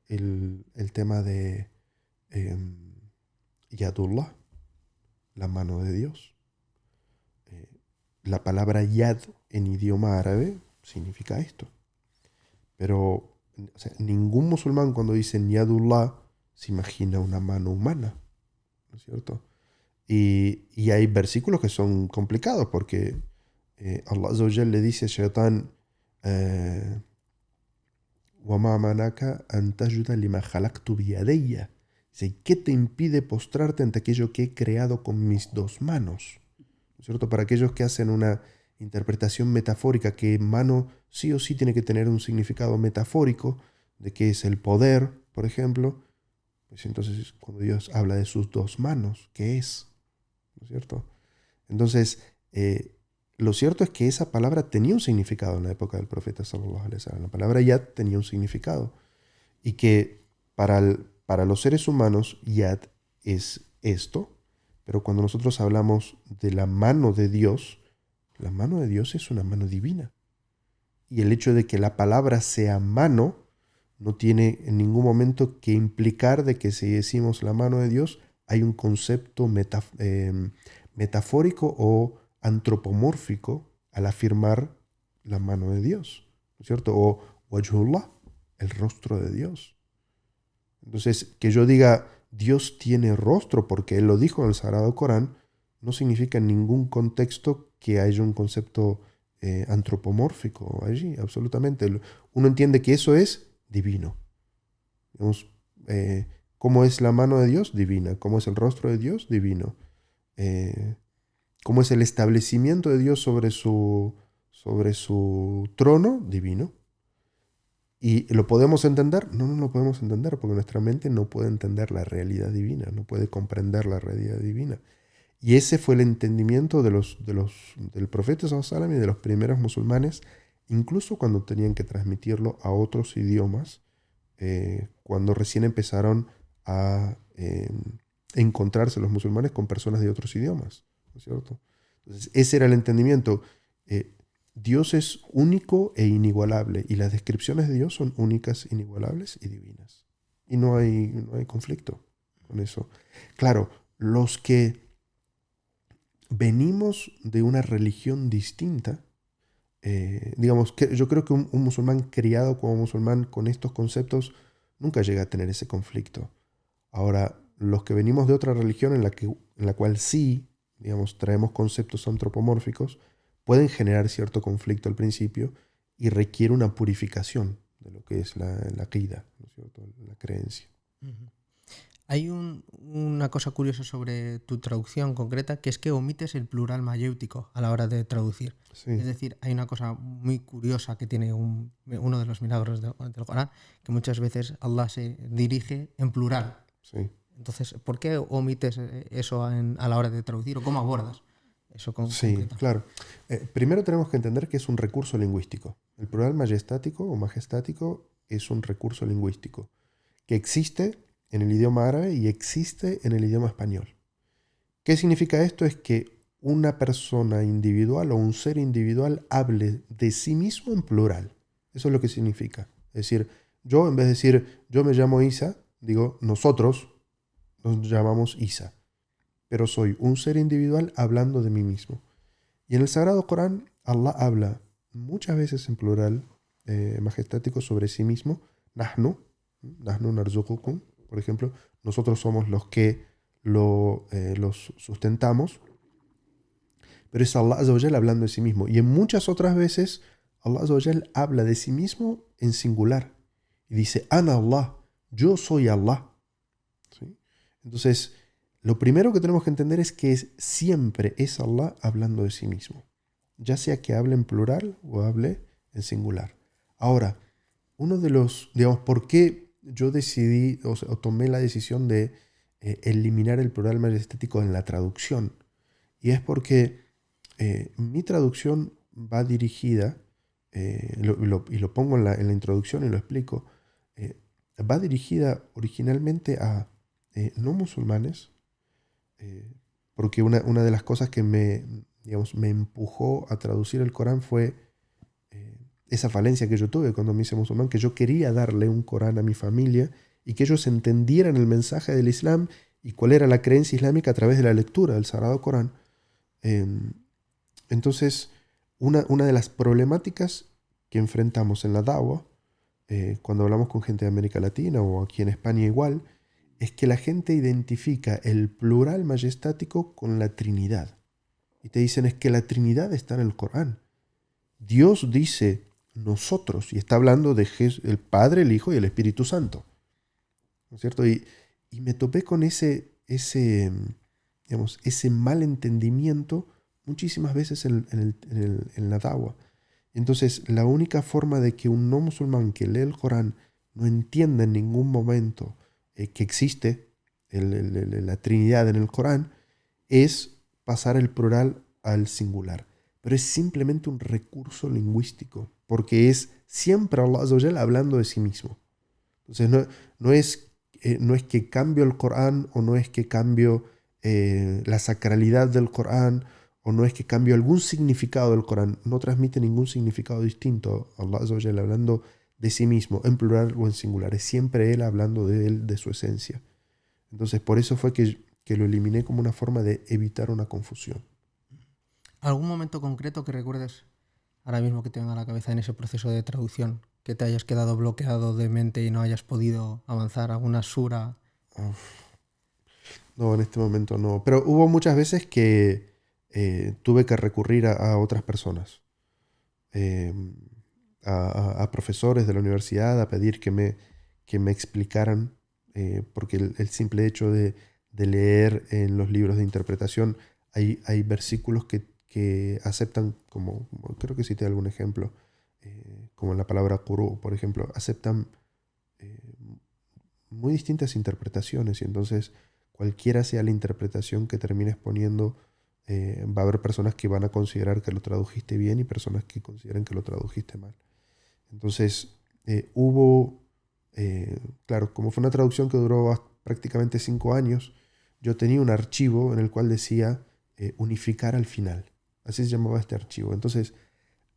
el tema de Yadullah, la mano de Dios. La palabra Yad en idioma árabe significa esto. Pero o sea, ningún musulmán cuando dicen Yadullah se imagina una mano humana, ¿no es cierto? Y hay versículos que son complicados porque Allah Azza wa Jal le dice a Shaitán وَمَا مَنَعَكَ أَن تَسْجُدَ لِمَا خَلَقْتُ بِيَدَيَّ. Dice, ¿qué te impide postrarte ante aquello que he creado con mis dos manos? ¿No es cierto? Para aquellos que hacen una interpretación metafórica, que mano sí o sí tiene que tener un significado metafórico, de que es el poder, por ejemplo, pues entonces cuando Dios habla de sus dos manos, ¿qué es? ¿No es cierto? Entonces, lo cierto es que esa palabra tenía un significado en la época del profeta sallallahu alaihi wasallam. La palabra yad tenía un significado. Y que para para los seres humanos, yad es esto, pero cuando nosotros hablamos de la mano de Dios es una mano divina. Y el hecho de que la palabra sea mano no tiene en ningún momento que implicar de que si decimos la mano de Dios hay un concepto metafórico o antropomórfico al afirmar la mano de Dios, ¿no es cierto? O wajhullah, el rostro de Dios. Entonces, que yo diga Dios tiene rostro porque Él lo dijo en el Sagrado Corán, no significa en ningún contexto que haya un concepto antropomórfico allí, absolutamente. Uno entiende que eso es divino. Digamos, ¿cómo es la mano de Dios? Divina. ¿Cómo es el rostro de Dios? Divino. ¿Cómo es el establecimiento de Dios sobre su trono? Divino. ¿Y lo podemos entender? No, no lo podemos entender porque nuestra mente no puede entender la realidad divina, no puede comprender la realidad divina. Y ese fue el entendimiento del profeta sallallahu alaihi wasallam y de los primeros musulmanes, incluso cuando tenían que transmitirlo a otros idiomas, cuando recién empezaron a encontrarse los musulmanes con personas de otros idiomas, ¿no es cierto? Entonces, ese era el entendimiento. Dios es único e inigualable y las descripciones de Dios son únicas, inigualables y divinas. Y no hay conflicto con eso. Claro, los que venimos de una religión distinta, digamos, que yo creo que un musulmán criado como musulmán con estos conceptos nunca llega a tener ese conflicto. Ahora, los que venimos de otra religión en la cual sí, digamos, traemos conceptos antropomórficos, pueden generar cierto conflicto al principio y requiere una purificación de lo que es la aqida, ¿no es cierto? La creencia. Uh-huh. Hay una cosa curiosa sobre tu traducción concreta, que es que omites el plural mayéutico a la hora de traducir. Sí. Es decir, hay una cosa muy curiosa que tiene uno de los milagros del Corán, que muchas veces Allah se dirige en plural. Sí. Entonces, ¿por qué omites eso a la hora de traducir o cómo abordas eso Sí, concreto? claro. Primero tenemos que entender que es un recurso lingüístico. El plural majestático o majestático es un recurso lingüístico que existe en el idioma árabe y existe en el idioma español. ¿Qué significa esto? Es que una persona individual o un ser individual hable de sí mismo en plural. Eso es lo que significa. Es decir, yo en vez de decir yo me llamo Isa, digo nosotros nos llamamos Isa. Pero soy un ser individual hablando de mí mismo. Y en el Sagrado Corán, Allah habla muchas veces en plural majestático sobre sí mismo. Nahnu narzuqukum, por ejemplo, nosotros somos los que los sustentamos. Pero es Allah Azza wa Jal hablando de sí mismo. Y en muchas otras veces, Allah Azza wa Jal habla de sí mismo en singular. Y dice, Ana Allah, yo soy Allah. ¿Sí? Entonces, lo primero que tenemos que entender es que siempre es Allah hablando de sí mismo, ya sea que hable en plural o hable en singular. Ahora, uno de los, digamos, ¿por qué yo decidí o tomé la decisión de eliminar el plural majestático en la traducción? Y es porque mi traducción va dirigida, y lo pongo en la introducción y lo explico, va dirigida originalmente a no musulmanes, porque una de las cosas que me empujó a traducir el Corán fue esa falencia que yo tuve cuando me hice musulmán, que yo quería darle un Corán a mi familia y que ellos entendieran el mensaje del Islam y cuál era la creencia islámica a través de la lectura del Sagrado Corán. Entonces, una de las problemáticas que enfrentamos en la Dawa, cuando hablamos con gente de América Latina o aquí en España igual, es que la gente identifica el plural majestático con la Trinidad. Y te dicen, es que la Trinidad está en el Corán. Dios dice nosotros, y está hablando de el Padre, el Hijo y el Espíritu Santo. ¿No es cierto? Y me topé con ese malentendimiento muchísimas veces en la Dawa. Entonces, la única forma de que un no musulmán que lee el Corán no entienda en ningún momento que existe la Trinidad en el Corán es pasar el plural al singular. Pero es simplemente un recurso lingüístico, porque es siempre Allah Azza wa Jal hablando de sí mismo. Entonces no es no es que cambio el Corán o no es que cambio la sacralidad del Corán o no es que cambio algún significado del Corán. No transmite ningún significado distinto. Allah Azza wa Jalla hablando de sí mismo, en plural o en singular. Es siempre Él hablando de Él, de su esencia. Entonces, por eso fue que lo eliminé como una forma de evitar una confusión. ¿Algún momento concreto que recuerdes ahora mismo que te venga a la cabeza en ese proceso de traducción? Que te hayas quedado bloqueado de mente y no hayas podido avanzar. ¿Alguna sura? No, en este momento no. Pero hubo muchas veces que tuve que recurrir a otras personas, eh, a profesores de la universidad, a pedir que me explicaran, porque el simple hecho de leer en los libros de interpretación, hay versículos que aceptan, creo que cité algún ejemplo, como la palabra Qur'u, por ejemplo, aceptan eh, muy distintas interpretaciones y entonces cualquiera sea la interpretación que termines poniendo, va a haber personas que van a considerar que lo tradujiste bien y personas que consideran que lo tradujiste mal. Entonces hubo, claro, como fue una traducción que duró prácticamente 5 años, yo tenía un archivo en el cual decía unificar al final. Así se llamaba este archivo. Entonces,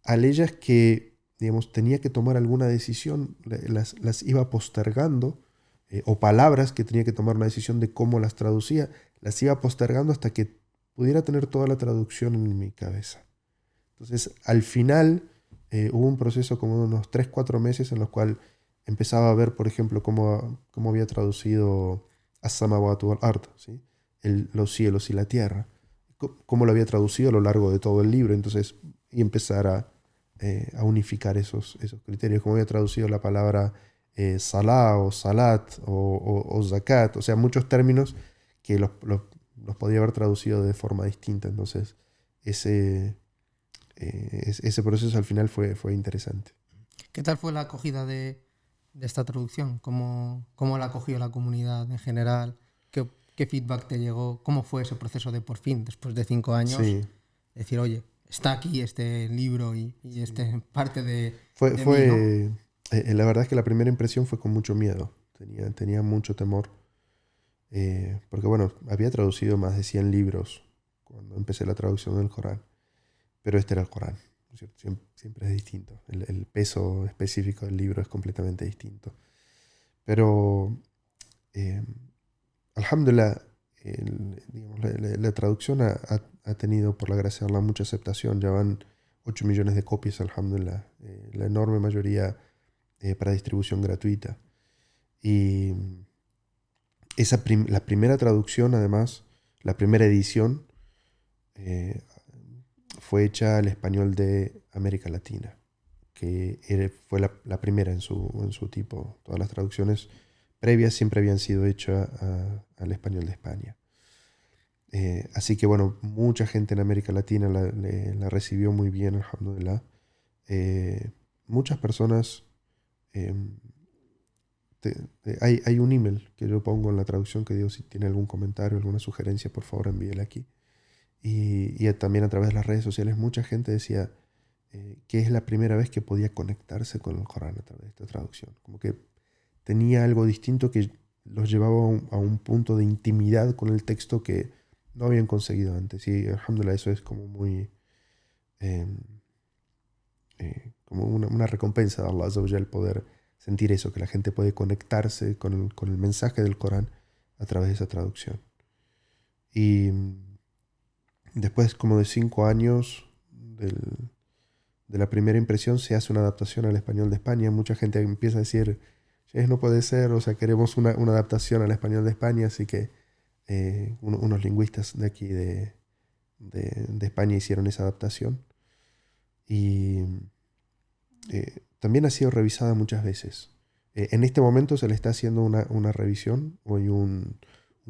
a leyes que, digamos, tenía que tomar alguna decisión, las iba postergando, o palabras que tenía que tomar una decisión de cómo las traducía, las iba postergando hasta que pudiera tener toda la traducción en mi cabeza. Entonces, al final, hubo un proceso como de unos 3 4 meses en los cuales empezaba a ver, por ejemplo, cómo había traducido As-samawatu wal-ard, ¿sí? Los cielos y la tierra, cómo lo había traducido a lo largo de todo el libro. Entonces, y empezar a unificar esos criterios, cómo había traducido la palabra salah o salat o zakat, o sea, muchos términos que los podía haber traducido de forma distinta. Entonces, ese proceso al final fue interesante. ¿Qué tal fue la acogida de esta traducción? ¿Cómo la acogió la comunidad en general? ¿Qué feedback te llegó? ¿Cómo fue ese proceso de por fin, después de 5 años, Sí, decir, oye, está aquí este libro y sí. este es parte Fue, de mí, ¿no? fue, la verdad es que la primera impresión fue con mucho miedo. Tenía mucho temor. Porque bueno, había traducido más de 100 libros cuando empecé la traducción del Corán. Pero este era el Corán, ¿no es cierto? Siempre es distinto. El peso específico del libro es completamente distinto. Pero, eh, alhamdulillah, digamos, la traducción ha tenido, por la gracia de Allah, mucha aceptación. Ya van 8 millones de copias, alhamdulillah. La enorme mayoría para distribución gratuita. Y la primera traducción, además, la primera edición, eh, fue hecha al español de América Latina, que fue la primera en su tipo. Todas las traducciones previas siempre habían sido hechas al español de España. Así que bueno, mucha gente en América Latina la recibió muy bien, alhamdulillah. Muchas personas, eh, hay un email que yo pongo en la traducción que digo, si tiene algún comentario, alguna sugerencia, por favor envíela aquí. Y también a través de las redes sociales mucha gente decía que es la primera vez que podía conectarse con el Corán a través de esta traducción. Como que tenía algo distinto que los llevaba a un punto de intimidad con el texto que no habían conseguido antes. Y alhamdulillah, eso es como muy... eh, como una recompensa de Allah Azza wa Jal, el poder sentir eso, que la gente puede conectarse con el mensaje del Corán a través de esa traducción. Y después como de 5 años de la primera impresión se hace una adaptación al español de España. Mucha gente empieza a decir, no puede ser, o sea, queremos una adaptación al español de España", así que unos lingüistas de aquí de España hicieron esa adaptación. Y también ha sido revisada muchas veces. En este momento se le está haciendo una revisión, o hay un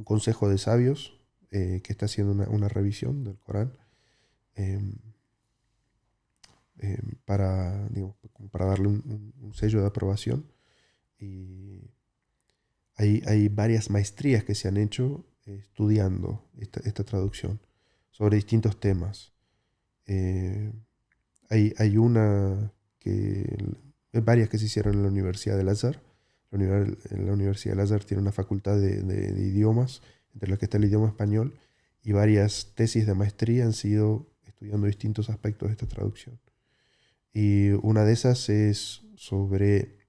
consejo de sabios que está haciendo una revisión del Corán, eh, para darle un sello de aprobación. Y hay varias maestrías que se han hecho estudiando esta traducción sobre distintos temas. Eh, hay una hay varias que se hicieron en la Universidad del Azhar, la Universidad del Azhar tiene una facultad de idiomas, entre las que está el idioma español, y varias tesis de maestría han sido estudiando distintos aspectos de esta traducción. Y una de esas es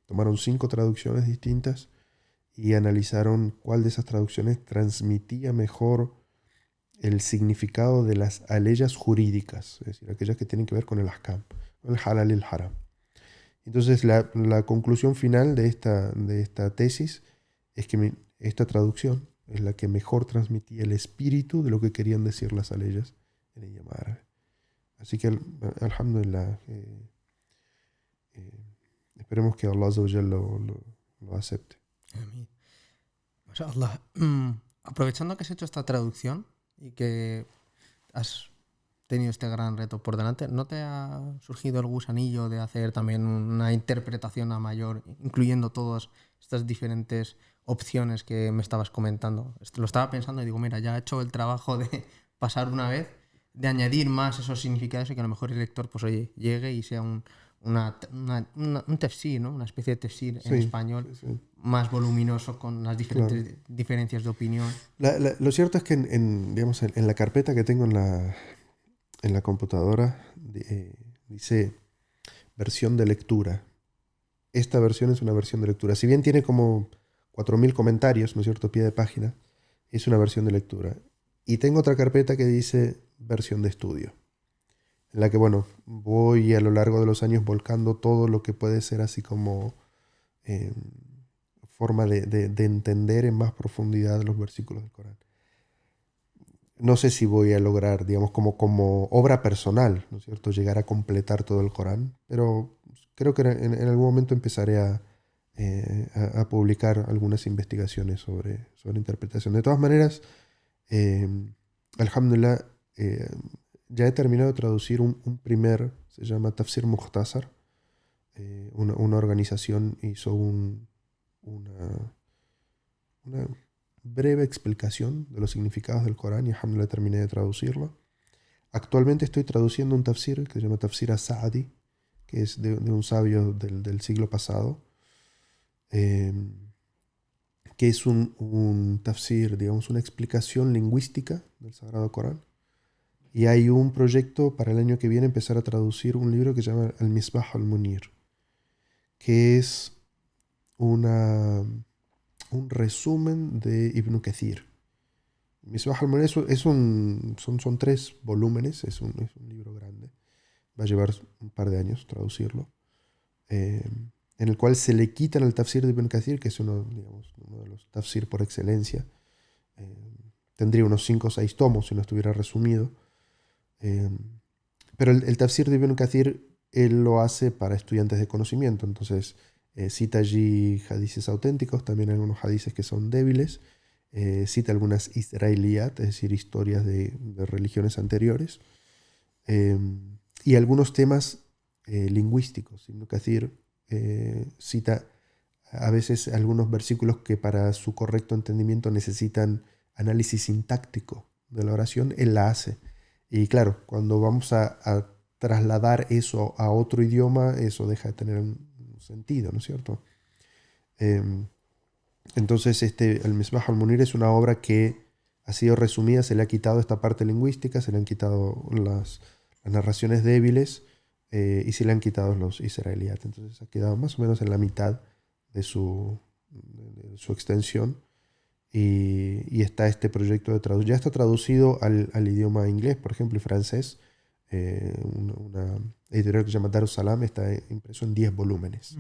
tomaron 5 traducciones distintas y analizaron cuál de esas traducciones transmitía mejor el significado de las aleyas jurídicas, es decir, aquellas que tienen que ver con el ahkam, con el halal y el haram. Entonces la conclusión final de esta tesis es que esta traducción es la que mejor transmitía el espíritu de lo que querían decir las aleyas en el idioma árabe. Así que, alhamdulillah, esperemos que Allah Azza wa Jalla lo acepte. Amén. Mashallah. Aprovechando que has hecho esta traducción y que has tenido este gran reto por delante, ¿no te ha surgido el gusanillo de hacer también una interpretación a mayor, incluyendo todas estas diferentes opciones que me estabas comentando? Lo estaba pensando y digo, mira, ya he hecho el trabajo de pasar una vez, de añadir más esos significados y que a lo mejor el lector, pues oye, llegue y sea un tefsir, ¿no? Una especie de tefsir en español, más voluminoso, con las diferentes diferencias de opinión. Lo cierto es que digamos, en la carpeta que tengo en la computadora dice versión de lectura. Esta versión es una versión de lectura. Si bien tiene como 4.000 comentarios, ¿no es cierto?, pie de página, es una versión de lectura. Y tengo otra carpeta que dice versión de estudio, en la que, bueno, voy a lo largo de los años volcando todo lo que puede ser así como forma de entender en más profundidad los versículos del Corán. No sé si voy a lograr, digamos, como obra personal, ¿no es cierto?, llegar a completar todo el Corán, pero creo que en algún momento empezaré a publicar algunas investigaciones sobre interpretación. De todas maneras, alhamdulillah, ya he terminado de traducir un primer, se llama Tafsir Mukhtasar. Una organización hizo una breve explicación de los significados del Corán y alhamdulillah terminé de traducirlo. Actualmente estoy traduciendo un tafsir que se llama Tafsir as-Sa'di, que es de un sabio del siglo pasado, que es un tafsir, digamos, una explicación lingüística del Sagrado Corán. Y hay un proyecto para el año que viene empezar a traducir un libro que se llama Al-Misbah al-Munir, que es un resumen de Ibn Kathir. Misbah al-Munir son 3 volúmenes, es un libro grande. Va a llevar un par de años traducirlo. En el cual se le quitan al tafsir de Ibn Kathir, que es uno de los tafsir por excelencia. Tendría unos 5 o 6 tomos si no estuviera resumido. Pero el tafsir de Ibn Kathir él lo hace para estudiantes de conocimiento. Entonces cita allí hadices auténticos, también algunos hadices que son débiles. Cita algunas israeliyat, es decir, historias de religiones anteriores. Y algunos temas lingüísticos. Ibn Kathir cita a veces algunos versículos que para su correcto entendimiento necesitan análisis sintáctico de la oración, él la hace. Y claro, cuando vamos a trasladar eso a otro idioma, eso deja de tener un sentido, ¿no es cierto? Entonces, Al-Misbah al-Munir es una obra que ha sido resumida, se le ha quitado esta parte lingüística, se le han quitado las narraciones débiles y se le han quitado los israelíes. Entonces ha quedado más o menos en la mitad de su extensión. Y está este proyecto de traducción. Ya está traducido al idioma inglés, por ejemplo, y francés. Una editorial que se llama Darussalam está impreso en 10 volúmenes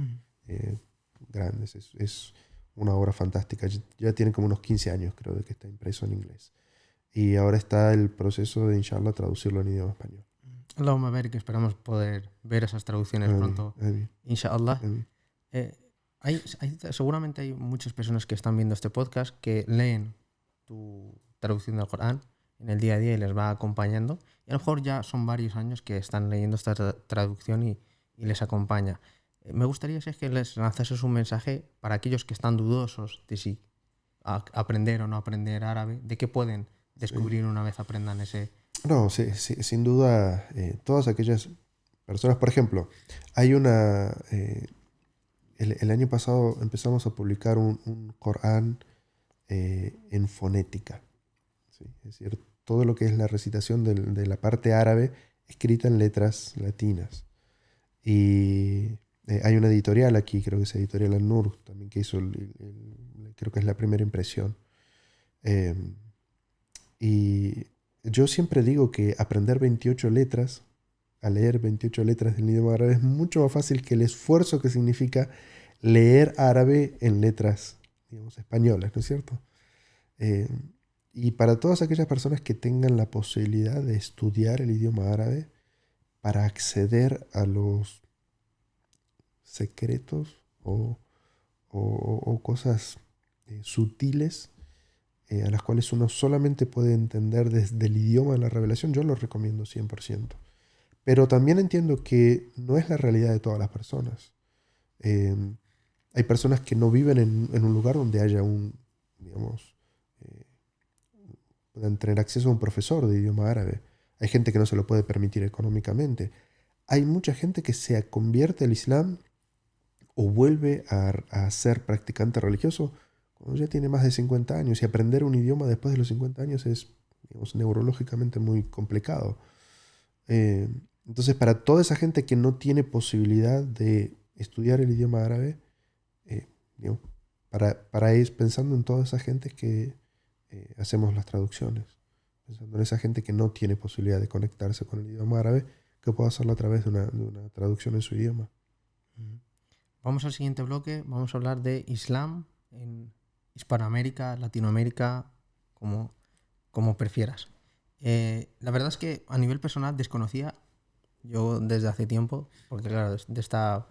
grandes. Es una obra fantástica. Ya tiene como unos 15 años, creo, de que está impreso en inglés. Y ahora está el proceso de, inshallah, traducirlo en idioma español. Allahumma barik, que esperamos poder ver esas traducciones pronto. Inshallah. Seguramente hay muchas personas que están viendo este podcast que leen tu traducción del Corán en el día a día y les va acompañando. Y a lo mejor ya son varios años que están leyendo esta traducción y les acompaña. Me gustaría que les lanzases un mensaje para aquellos que están dudosos de si aprender o no aprender árabe, de qué pueden descubrir una vez aprendan ese... No, sí, sin duda, todas aquellas personas, por ejemplo, hay el año pasado empezamos a publicar un Corán en fonética, ¿sí? Es decir, todo lo que es la recitación de la parte árabe escrita en letras latinas. Y hay una editorial aquí, creo que es Editorial An-Nur, también que hizo, creo que es la primera impresión. Eh, y yo siempre digo que aprender 28 letras, a leer 28 letras del idioma árabe es mucho más fácil que el esfuerzo que significa leer árabe en letras, digamos, españolas, ¿no es cierto? Eh, y para todas aquellas personas que tengan la posibilidad de estudiar el idioma árabe para acceder a los secretos o cosas sutiles a las cuales uno solamente puede entender desde el idioma de la revelación, yo lo recomiendo 100%. Pero también entiendo que no es la realidad de todas las personas. Eh, Hay personas que no viven en un lugar donde haya digamos, eh, puedan tener acceso a un profesor de idioma árabe. Hay gente que no se lo puede permitir económicamente. Hay mucha gente que se convierte al Islam o vuelve a ser practicante religioso cuando ya tiene más de 50 años. Y aprender un idioma después de los 50 años es, digamos, neurológicamente muy complicado. Eh, entonces, para toda esa gente que no tiene posibilidad de estudiar el idioma árabe, digamos, pensando en toda esa gente que hacemos las traducciones, pensando en esa gente que no tiene posibilidad de conectarse con el idioma árabe, que pueda hacerlo a través de una traducción en su idioma. Vamos al siguiente bloque, vamos a hablar de Islam en Hispanoamérica, Latinoamérica, como prefieras. La verdad es que a nivel personal desconocía, yo desde hace tiempo, porque claro, de esta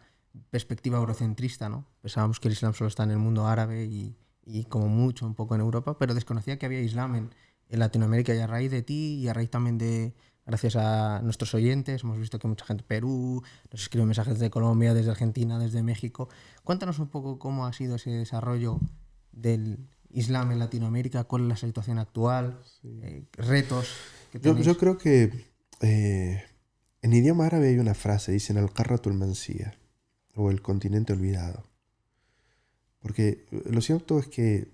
perspectiva eurocentrista, ¿no? Pensábamos que el Islam solo está en el mundo árabe y como mucho un poco en Europa, pero desconocía que había Islam en Latinoamérica, y a raíz de ti y a raíz también de, gracias a nuestros oyentes, hemos visto que mucha gente de Perú nos escribe mensajes desde Colombia, desde Argentina, desde México. Cuéntanos un poco cómo ha sido ese desarrollo del Islam en Latinoamérica, cuál es la situación actual, Sí. retos que tenéis. Yo creo que en idioma árabe hay una frase, dicen al-Qarratul Mansiyah, o el continente olvidado. Porque lo cierto es que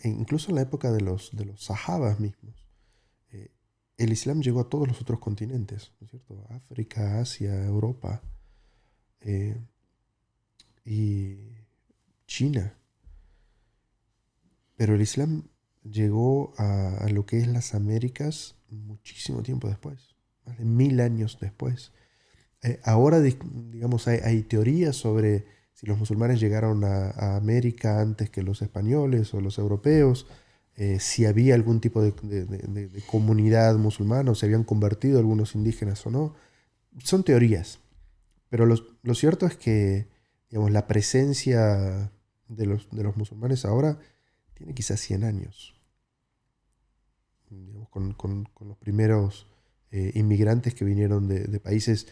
incluso en la época de los sahabas mismos, el Islam llegó a todos los otros continentes, ¿no es cierto? África, Asia, Europa y China. Pero el Islam llegó a lo que es las Américas muchísimo tiempo después, más de 1000 años después. Ahora, digamos, hay teorías sobre si los musulmanes llegaron a América antes que los españoles o los europeos, si había algún tipo de comunidad musulmana o se habían convertido algunos indígenas o no. Son teorías, pero lo cierto es que, digamos, la presencia de los musulmanes ahora tiene quizás 100 años. Digamos, con los primeros inmigrantes que vinieron de países,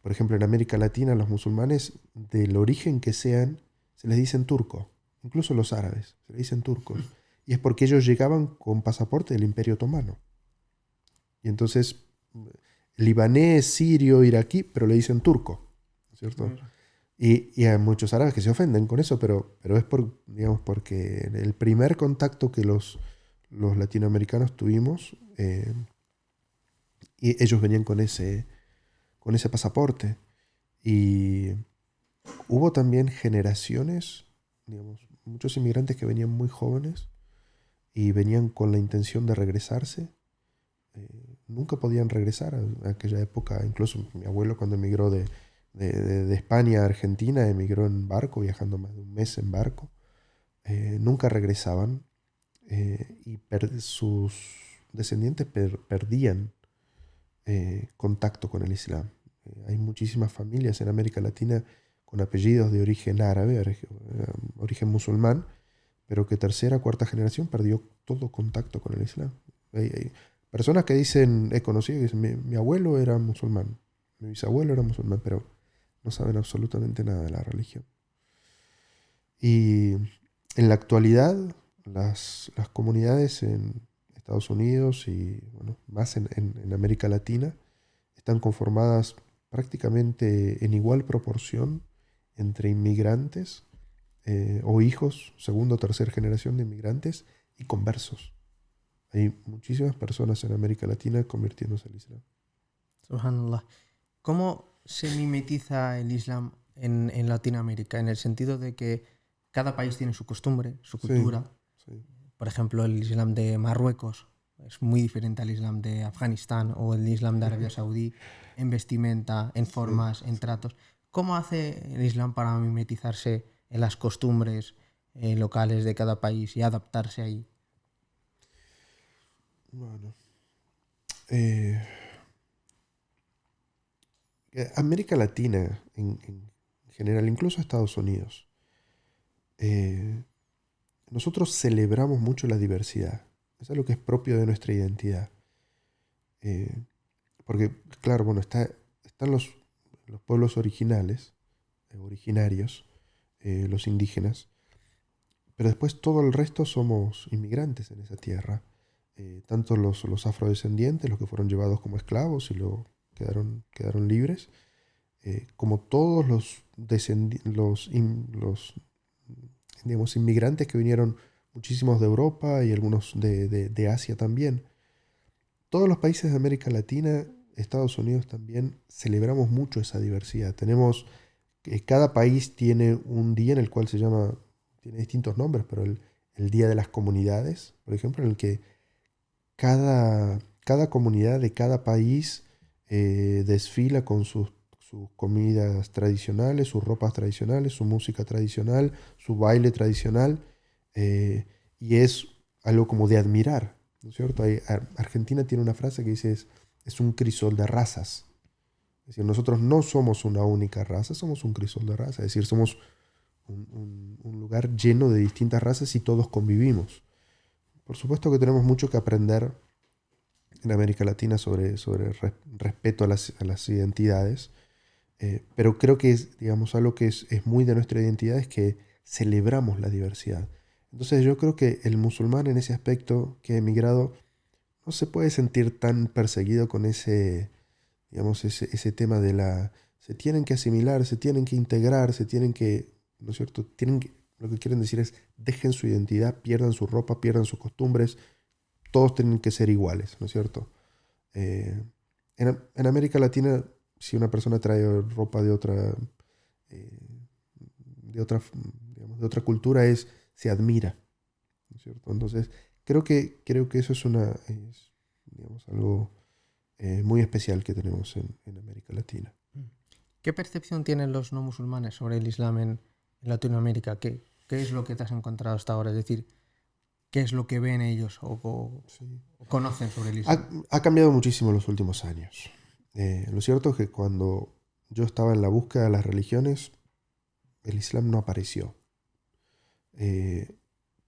por ejemplo, en América Latina, los musulmanes, del origen que sean, se les dicen turco. Incluso los árabes se les dicen turcos. Y es porque ellos llegaban con pasaporte del Imperio Otomano. Y entonces, libanés, sirio, iraquí, pero le dicen turco, ¿cierto? Y hay muchos árabes que se ofenden con eso, pero es digamos, porque el primer contacto que los latinoamericanos tuvimos, y ellos venían con ese pasaporte. Y hubo también generaciones, digamos, muchos inmigrantes que venían muy jóvenes y venían con la intención de regresarse. Nunca podían regresar a aquella época. Incluso mi abuelo, cuando emigró de España a Argentina, emigró en barco, viajando más de un mes en barco. Nunca regresaban y sus descendientes perdían contacto con el Islam. Hay muchísimas familias en América Latina con apellidos de origen árabe, origen musulmán, pero que tercera, cuarta generación perdió todo contacto con el Islam. Hay personas que dicen, he conocido, que dicen, mi abuelo era musulmán, mi bisabuelo era musulmán, pero no saben absolutamente nada de la religión. Y en la actualidad, las comunidades en Estados Unidos y bueno, más en América Latina están conformadas prácticamente en igual proporción entre inmigrantes o hijos, segunda o tercera generación de inmigrantes y conversos. Hay muchísimas personas en América Latina convirtiéndose al Islam. Subhanallah. ¿Cómo se mimetiza el Islam en Latinoamérica? En el sentido de que cada país tiene su costumbre, su Sí, cultura. sí. Por ejemplo, el Islam de Marruecos es muy diferente al Islam de Afganistán o el Islam de Arabia Saudí en vestimenta, en formas, en tratos. ¿Cómo hace el Islam para mimetizarse en las costumbres locales de cada país y adaptarse ahí? Bueno, eh, América Latina en general, incluso Estados Unidos, eh, nosotros celebramos mucho la diversidad. Eso es lo que es propio de nuestra identidad. Eh, Porque, claro, bueno, están los pueblos originales, originarios, los indígenas, pero después todo el resto somos inmigrantes en esa tierra. Tanto los afrodescendientes, los que fueron llevados como esclavos y luego quedaron libres, como todos digamos, inmigrantes que vinieron, muchísimos de Europa y algunos de Asia también. Todos los países de América Latina, Estados Unidos también, celebramos mucho esa diversidad. Cada país tiene un día en el cual tiene distintos nombres, pero el Día de las Comunidades, por ejemplo, en el que cada comunidad de cada país desfila con sus comidas tradicionales, sus ropas tradicionales, su música tradicional, su baile tradicional, y es algo como de admirar, ¿no es cierto? Argentina tiene una frase que dice es un crisol de razas. Es decir, nosotros no somos una única raza, somos un crisol de razas. Es decir, somos un lugar lleno de distintas razas y todos convivimos. Por supuesto que tenemos mucho que aprender en América Latina sobre respeto a las identidades, pero creo que digamos, algo que es muy de nuestra identidad es que celebramos la diversidad. Entonces yo creo que el musulmán en ese aspecto que ha emigrado no se puede sentir tan perseguido con digamos, ese tema se tienen que asimilar, se tienen que integrar, ¿no es cierto? Lo que quieren decir es, dejen su identidad, pierdan su ropa, pierdan sus costumbres, todos tienen que ser iguales, ¿no es cierto? Eh, en América Latina, si una persona trae ropa eh, de otra, digamos, de otra cultura, se admira, ¿no es cierto? Entonces, creo que eso es, digamos, algo muy especial que tenemos en América Latina. ¿Qué percepción tienen los no musulmanes sobre el Islam en Latinoamérica? ¿Qué es lo que te has encontrado hasta ahora? Es decir, ¿qué es lo que ven ellos Sí. o conocen sobre el Islam? Ha cambiado muchísimo en los últimos años. Lo cierto es que cuando yo estaba en la búsqueda de las religiones, el Islam no apareció. Eh,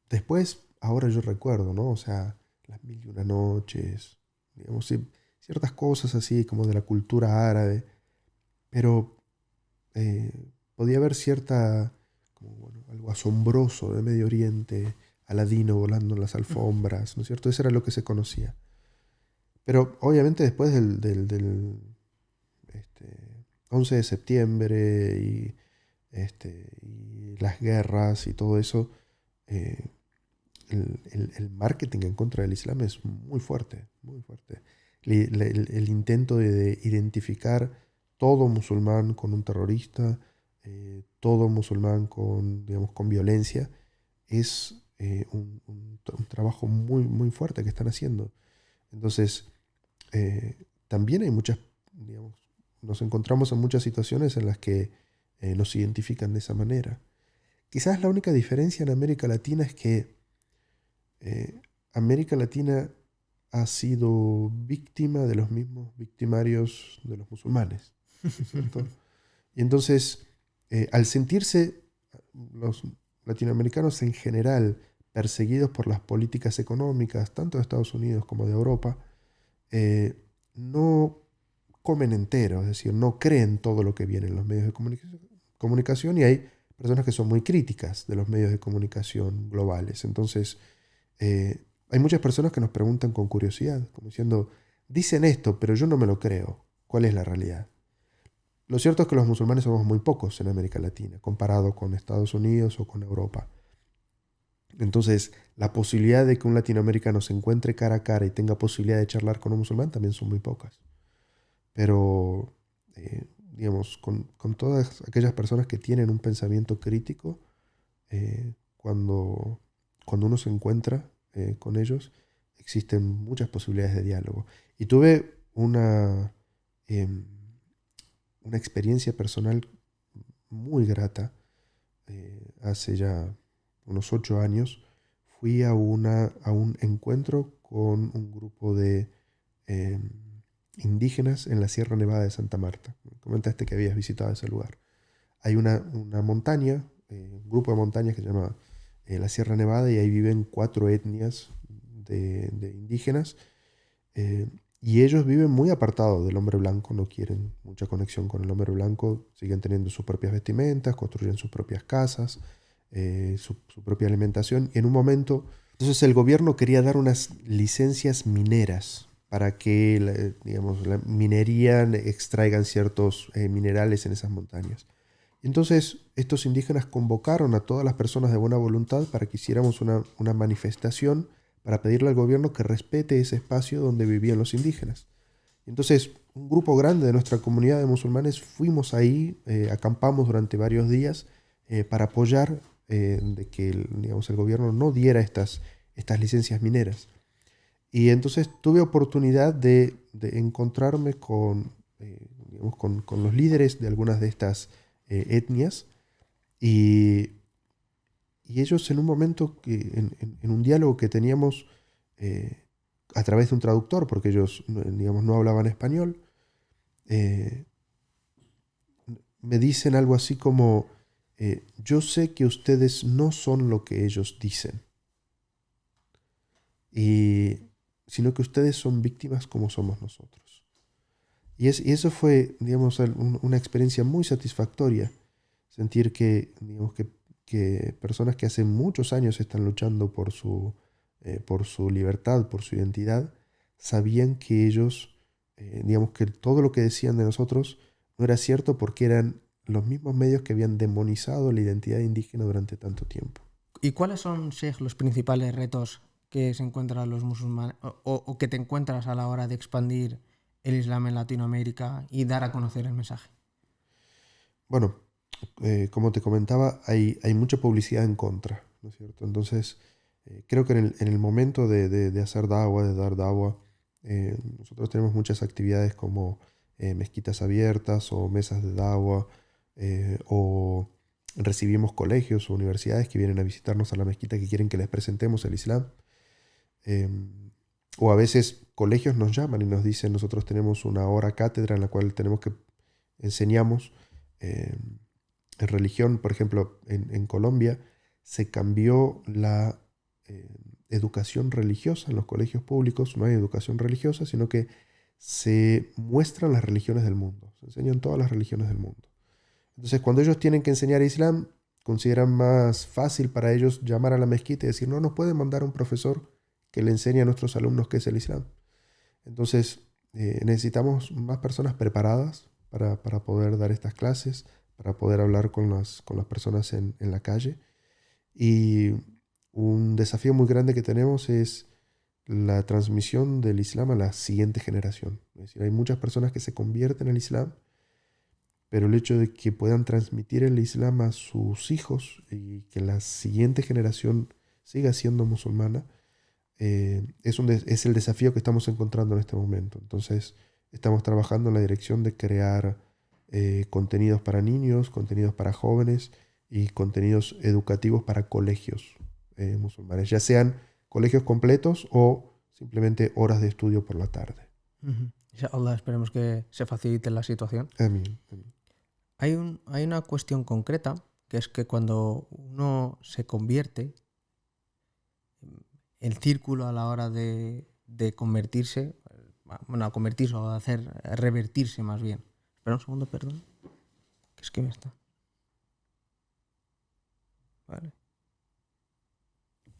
Después, ahora yo recuerdo, ¿no? O sea, las mil y una noches, digamos, sí, ciertas cosas así como de la cultura árabe, pero podía haber como, bueno, algo asombroso de Medio Oriente, Aladino volando en las alfombras, ¿no es cierto? Eso era lo que se conocía. Pero obviamente después este, 11 de septiembre y las guerras y todo eso, eh, el marketing en contra del Islam es muy fuerte, muy fuerte. El intento de identificar todo musulmán con un terrorista, todo musulmán digamos, con violencia, es un trabajo muy, muy fuerte que están haciendo. Entonces, también hay digamos, nos encontramos en muchas situaciones en las que nos identifican de esa manera. Quizás la única diferencia en América Latina es que América Latina ha sido víctima de los mismos victimarios de los musulmanes, ¿no es cierto? Y entonces, al sentirse los latinoamericanos en general perseguidos por las políticas económicas, tanto de Estados Unidos como de Europa, no comen entero, es decir, no creen todo lo que viene en los medios de comunicación y hay personas que son muy críticas de los medios de comunicación globales. Entonces, hay muchas personas que nos preguntan con curiosidad, como diciendo, dicen esto, pero yo no me lo creo. ¿Cuál es la realidad? lo cierto es que los musulmanes somos muy pocos en América Latina, comparado con Estados Unidos o con Europa. Entonces, la posibilidad de que un latinoamericano se encuentre cara a cara y tenga posibilidad de charlar con un musulmán también son muy pocas. Pero, digamos, con todas aquellas personas que tienen un pensamiento crítico, cuando uno se encuentra con ellos, existen muchas posibilidades de diálogo. Y tuve em, una experiencia personal muy grata. Hace ya unos 8 años fui a un encuentro con un grupo de indígenas en la Sierra Nevada de Santa Marta. Comentaste que habías visitado ese lugar. Hay una montaña, un grupo de montañas que se llama la Sierra Nevada, y ahí viven 4 etnias de indígenas, y ellos viven muy apartados del hombre blanco, no quieren mucha conexión con el hombre blanco, siguen teniendo sus propias vestimentas, construyen sus propias casas, su propia alimentación. Y en un momento, entonces el gobierno quería dar unas licencias mineras para que, digamos, la minería extraigan ciertos minerales en esas montañas. Entonces, estos indígenas convocaron a todas las personas de buena voluntad para que hiciéramos una manifestación para pedirle al gobierno que respete ese espacio donde vivían los indígenas. Entonces, un grupo grande de nuestra comunidad de musulmanes fuimos ahí, acampamos durante varios días para apoyar de que digamos, el gobierno no diera estas licencias mineras. Y entonces tuve oportunidad de encontrarme digamos, con los líderes de algunas de estas etnias, y ellos en un momento, en un diálogo que teníamos a través de un traductor, porque ellos digamos, no hablaban español, me dicen algo así como, yo sé que ustedes no son lo que ellos dicen, sino que ustedes son víctimas como somos nosotros. Y eso fue, digamos, una experiencia muy satisfactoria, sentir digamos, que personas que hace muchos años están luchando por su libertad, por su identidad, sabían que ellos, digamos, que todo lo que decían de nosotros no era cierto, porque eran los mismos medios que habían demonizado la identidad indígena durante tanto tiempo. ¿Y cuáles son, Sheikh, los principales retos que se encuentran los musulmanes o que te encuentras a la hora de expandir el Islam en Latinoamérica y dar a conocer el mensaje? Bueno, como te comentaba, hay mucha publicidad en contra, ¿no es cierto? Entonces, creo que en el momento de hacer da'wah, de dar da'wah, nosotros tenemos muchas actividades como mezquitas abiertas o mesas de da'wah, o recibimos colegios o universidades que vienen a visitarnos a la mezquita, que quieren que les presentemos el Islam. O a veces colegios nos llaman y nos dicen, nosotros tenemos una hora cátedra en la cual enseñamos en religión. Por ejemplo, en Colombia se cambió la educación religiosa en los colegios públicos. No hay educación religiosa, sino que se muestran las religiones del mundo, se enseñan todas las religiones del mundo. Entonces, cuando ellos tienen que enseñar Islam, consideran más fácil para ellos llamar a la mezquita y decir, no, nos pueden mandar un profesor que le enseñe a nuestros alumnos qué es el Islam. Entonces, necesitamos más personas preparadas para poder dar estas clases, para poder hablar con las personas en la calle. Y un desafío muy grande que tenemos es la transmisión del Islam a la siguiente generación. Es decir, hay muchas personas que se convierten al Islam, pero el hecho de que puedan transmitir el Islam a sus hijos y que la siguiente generación siga siendo musulmana, es el desafío que estamos encontrando en este momento. Entonces, estamos trabajando en la dirección de crear contenidos para niños, contenidos para jóvenes y contenidos educativos para colegios musulmanes, ya sean colegios completos o simplemente horas de estudio por la tarde. Inshallah, esperemos que se facilite la situación. Amén. Amén. Hay una cuestión concreta, que es que cuando uno se convierte, el círculo a la hora de convertirse, bueno, a convertirse o a revertirse más bien. Espera un segundo, perdón. Que es que me está... Vale.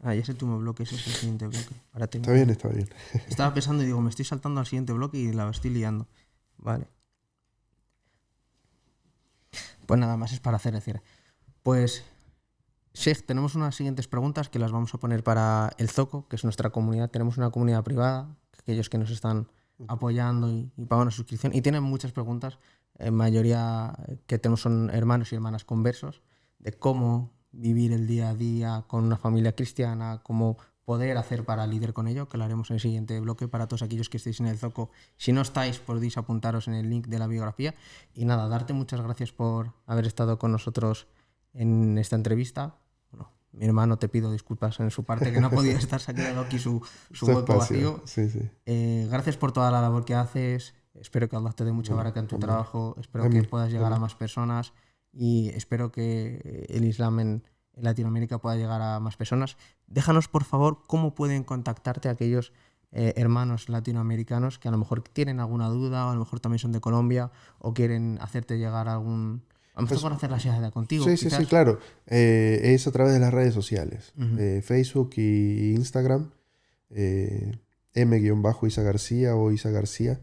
Ya sé tú me bloques, es el siguiente bloque. Ahora Está bien, está bien. Estaba pensando y digo, me estoy saltando al siguiente bloque y la estoy liando. Vale. Pues nada más es para hacer decir. Pues, Sheikh, tenemos unas siguientes preguntas que las vamos a poner para el Zoco, que es nuestra comunidad. Tenemos una comunidad privada, aquellos que nos están apoyando y pagan una suscripción. Y tienen muchas preguntas, en mayoría que tenemos son hermanos y hermanas conversos, de cómo vivir el día a día con una familia cristiana, cómo poder hacer para lidiar con ello, que lo haremos en el siguiente bloque para todos aquellos que estéis en el Zoco. Si no estáis, podéis apuntaros en el link de la biografía. Y nada, darte muchas gracias por haber estado con nosotros en esta entrevista. Bueno, mi hermano, te pido disculpas en su parte, que no podía estar, se ha quedado aquí su hueco vacío. Sí, sí. Gracias por toda la labor que haces. Espero que Allah te dé mucha baraka en tu trabajo. Espero que puedas llegar a más personas y espero que el Islam en Latinoamérica pueda llegar a más personas. Déjanos, por favor, cómo pueden contactarte aquellos hermanos latinoamericanos que a lo mejor tienen alguna duda, o a lo mejor también son de Colombia, o quieren hacerte llegar algún... A lo mejor para hacer la shahada contigo. Sí, sí, claro. Es a través de las redes sociales. Facebook y Instagram. M-Isa García o Isa García.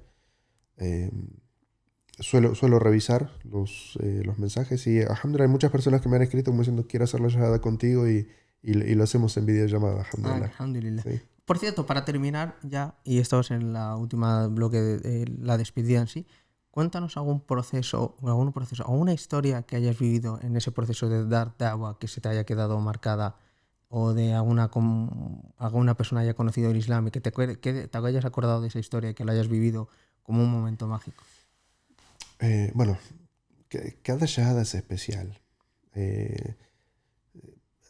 Suelo revisar los mensajes y alhamdulillah, hay muchas personas que me han escrito como diciendo quiero hacer la shahada contigo y lo hacemos en videollamada. Alhamdulillah. Sí. Por cierto, para terminar ya, y estamos en la última bloque de la despedida en sí, cuéntanos algún proceso, alguna historia que hayas vivido en ese proceso de dar da'wah que se te haya quedado marcada, o de alguna persona haya conocido el Islam y que te hayas acordado de esa historia y que lo hayas vivido como un momento mágico. Bueno, cada shahada es especial.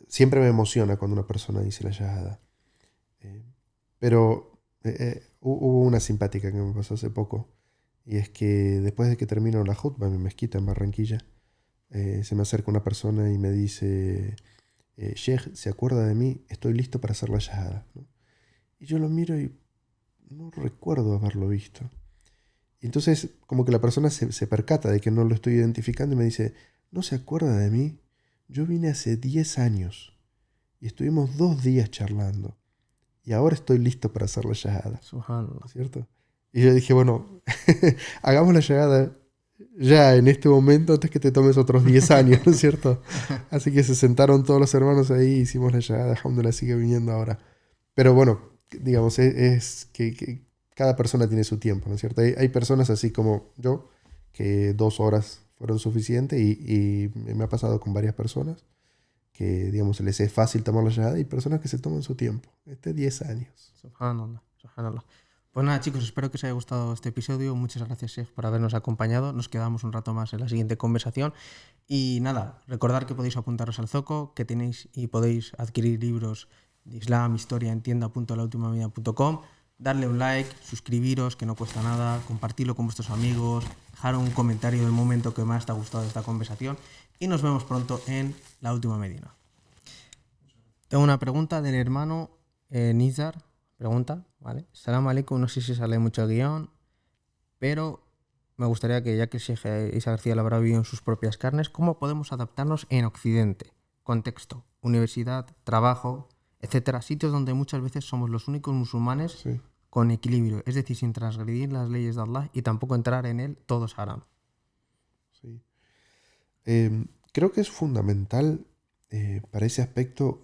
Siempre me emociona cuando una persona dice la shahada. Pero hubo una simpática que me pasó hace poco. Y es que después de que termino la khutba en mi mezquita en Barranquilla, se me acerca una persona y me dice, Sheikh, ¿se acuerda de mí? Estoy listo para hacer la shahada, ¿no? Y yo lo miro y no recuerdo haberlo visto. Y entonces como que la persona se percata de que no lo estoy identificando y me dice, ¿no se acuerda de mí? Yo vine hace 10 años y estuvimos 2 días charlando. Y ahora estoy listo para hacer la shahada. Subhanallah. ¿Cierto? Y yo dije, bueno, hagamos la llegada ya en este momento antes que te tomes otros 10 años, ¿no es cierto? Así que se sentaron todos los hermanos ahí, hicimos la llegada, alhamdulillah, sigue viniendo ahora. Pero bueno, digamos, es que cada persona tiene su tiempo, ¿no es cierto? Hay personas así como yo, que 2 horas fueron suficientes y me ha pasado con varias personas que, digamos, les es fácil tomar la llegada y personas que se toman su tiempo. 10 años. Subhanallah, subhanallah. Pues nada, chicos, espero que os haya gustado este episodio. Muchas gracias, Sheikh, por habernos acompañado. Nos quedamos un rato más en la siguiente conversación. Y nada, recordad que podéis apuntaros al Zoco, que tenéis y podéis adquirir libros de Islam, historia en tienda.laultimamedina.com. Darle un like, suscribiros, que no cuesta nada, compartirlo con vuestros amigos, dejar un comentario del momento que más te ha gustado de esta conversación. Y nos vemos pronto en La Última Medina. Tengo una pregunta del hermano Nizar. Pregunta, ¿vale? Salam alaikum, no sé si sale mucho el guión, pero me gustaría que, ya que Sheikh Isa García lo habrá vivido en sus propias carnes, ¿cómo podemos adaptarnos en Occidente? Contexto, universidad, trabajo, etcétera, sitios donde muchas veces somos los únicos musulmanes con equilibrio, es decir, sin transgredir las leyes de Allah y tampoco entrar en él, todo es haram. Sí. Creo que es fundamental para ese aspecto